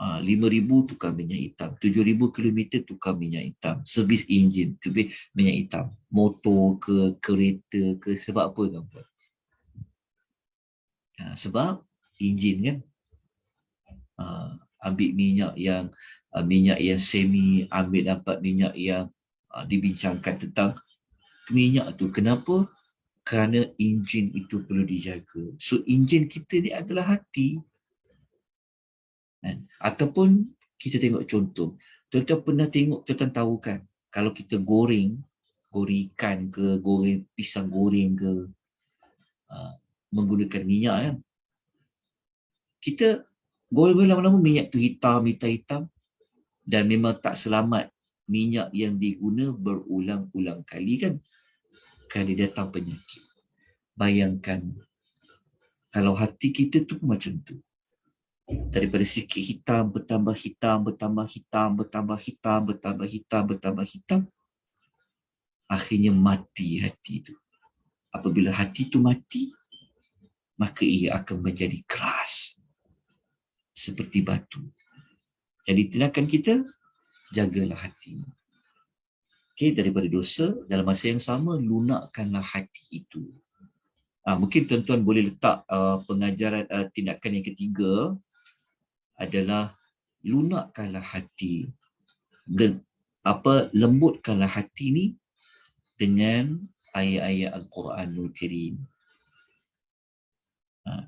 5,000 tukar minyak hitam, 7,000 kilometer tukar minyak hitam, servis enjin, servis minyak hitam, motor ke, kereta ke, sebab apa kan? Sebab enjin kan. Ambil minyak yang semi, ambil dapat minyak yang dibincangkan tentang minyak tu. Kenapa? Kerana enjin itu perlu dijaga. So enjin kita ni adalah hati. Ataupun kita tengok contoh, tuan-tuan pernah tengok, tuan-tuan tahu kan, kalau kita goreng ikan ke, goreng pisang goreng ke, menggunakan minyak kan, kita goreng lama-lama minyak tu hitam, dan memang tak selamat minyak yang diguna berulang-ulang kali kan, kali datang penyakit. Bayangkan kalau hati kita tu macam tu, daripada sikit hitam bertambah hitam, akhirnya mati hati tu. Apabila hati tu mati, maka ia akan menjadi keras seperti batu. Jadi tindakan kita, jagalah hati. Daripada dosa, dalam masa yang sama, lunakkanlah hati itu. Mungkin tuan-tuan boleh letak pengajaran tindakan yang ketiga adalah lunakkanlah hati. Lembutkanlah hati ni dengan ayat-ayat Al-Quranul Karim.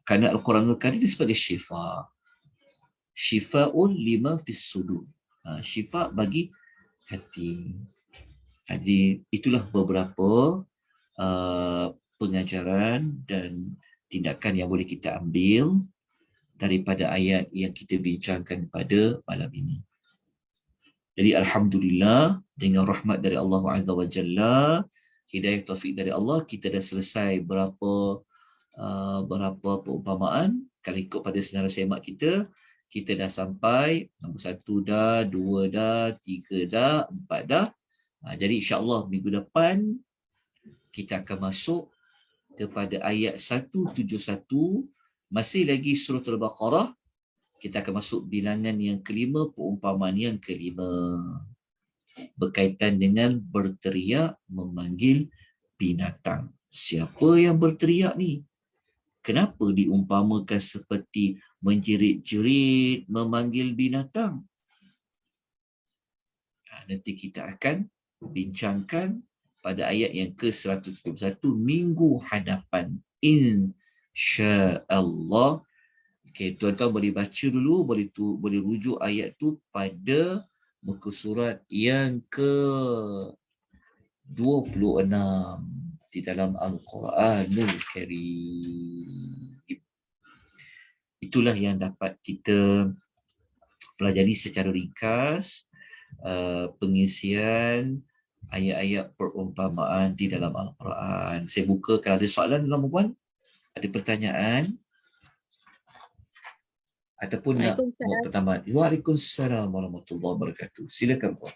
Kerana Al-Quranul Karim itu sebagai syifa. Syifa'un lima fis sudur. Syifa bagi hati. Jadi itulah beberapa pengajaran dan tindakan yang boleh kita ambil daripada ayat yang kita bincangkan pada malam ini. Jadi alhamdulillah, dengan rahmat dari Allah Azza wa Jalla, hidayah taufik dari Allah, kita dah selesai berapa perumpamaan. Kalau ikut pada senarai semak kita dah sampai nombor 1 dah, 2 dah, 3 dah, 4 dah. Jadi insya-Allah minggu depan kita akan masuk kepada ayat 171, masih lagi surah Al-Baqarah. Kita akan masuk bilangan yang kelima, perumpamaan yang kelima, berkaitan dengan berteriak memanggil binatang. Siapa yang berteriak ni? Kenapa diumpamakan seperti menjerit-jerit memanggil binatang? Nanti kita akan bincangkan pada ayat yang ke-171 minggu hadapan, insya-Allah. Tuan-tuan boleh baca dulu, boleh rujuk ayat tu pada muka surat yang ke-26 di dalam Al-Quranul Karim. Itulah yang dapat kita pelajari secara ringkas pengisian ayat-ayat perumpamaan di dalam Al-Quran. Saya buka, kalau ada soalan dalam puan, ada pertanyaan. Ataupun nak Assalamualaikum buat Ustaz. pertambahan. Waalaikumsalam warahmatullahi wabarakatuh. Silakan Puan.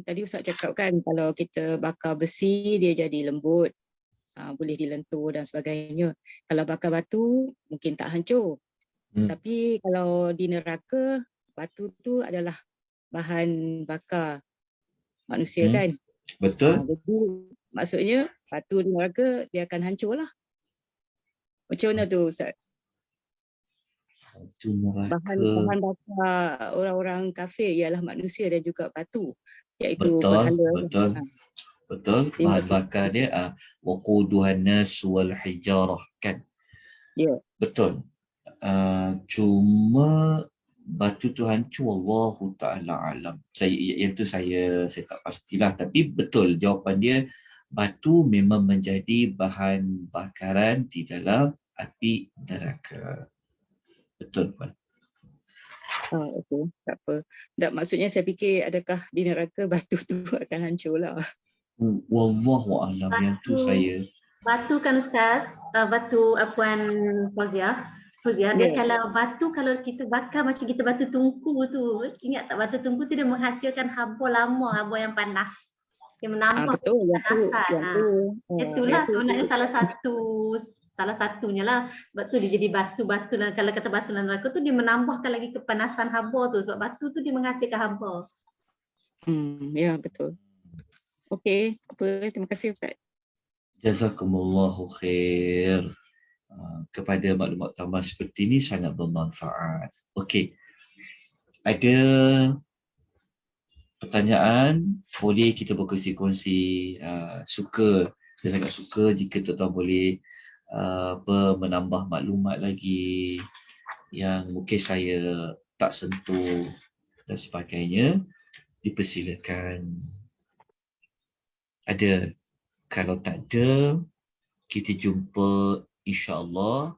Tadi Ustaz cakap kan kalau kita bakar besi dia jadi lembut, boleh dilentur dan sebagainya. Kalau bakar batu mungkin tak hancur. Tapi kalau di neraka, batu tu adalah bahan bakar manusia kan. Betul. Jadi maksudnya batu di neraka dia akan hancur lah. Macam mana tu Ustaz? Batu neraka. Bahan bakar orang-orang kafir ialah manusia dan juga batu, iaitu Betul, berhala. betul. Betul. Bahan bakar dia waquduhan nas wal hijarah kan. Ya. Betul. Cuma batu tu hancur, Allahu ta'ala alam. Yang tu saya tak pastilah. Tapi betul jawapan dia, batu memang menjadi bahan bakaran di dalam api neraka. Betul Puan. Okey, tak apa. Tak, maksudnya saya fikir adakah di neraka batu tu akan hancur lah. Wallahu a'lam. Yang tu saya. Batu kan Ustaz, batu Puan Fauzia, dia kalau batu, kalau kita bakar macam kita batu tungku tu, ingat tak batu tungku tu dia menghasilkan haba lama, haba yang panas. Dia menambah kepanasan. Itulah sebenarnya salah satunya lah. Sebab tu dia jadi batu-batu. Kalau kata batu dalam neraka tu dia menambahkan lagi kepanasan haba tu. Sebab batu tu dia menghasilkan haba. Ya betul. Okey, terima kasih Ustaz. Jazakumullahu khair. Kepada maklumat tambahan seperti ini sangat bermanfaat. Okey. Ada pertanyaan, boleh kita berkongsi-kongsi. Suka, saya sangat suka jika tuan-tuan boleh menambah maklumat lagi yang mungkin saya tak sentuh dan sebagainya, dipersilakan. Ada. Kalau tak ada, kita jumpa insya-Allah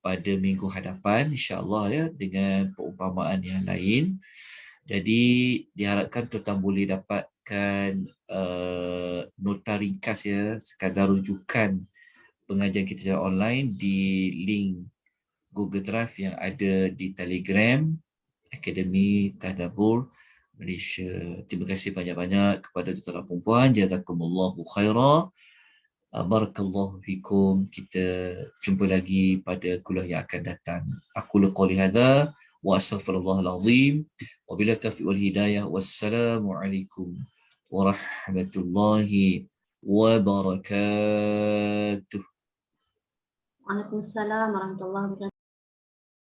pada minggu hadapan insya-Allah ya, dengan perumpamaan yang lain. Jadi diharapkan tuan-tuan boleh dapatkan nota ringkas ya, sekadar rujukan pengajian kita secara online di link Google Drive yang ada di Telegram Akademi Tadabbur Malaysia. Terima kasih banyak-banyak kepada tuan-tuan dan puan-puan. Jazakumullahu khairah. Barakallahu fikum. Kita jumpa lagi pada kuliah yang akan datang. Aku qouli hadza wa astaghfirullahal azim. Wabillahi taufiq wal hidayah. Wassalamualaikum warahmatullahi wabarakatuh. Waalaikumsalam warahmatullahi wabarakatuh.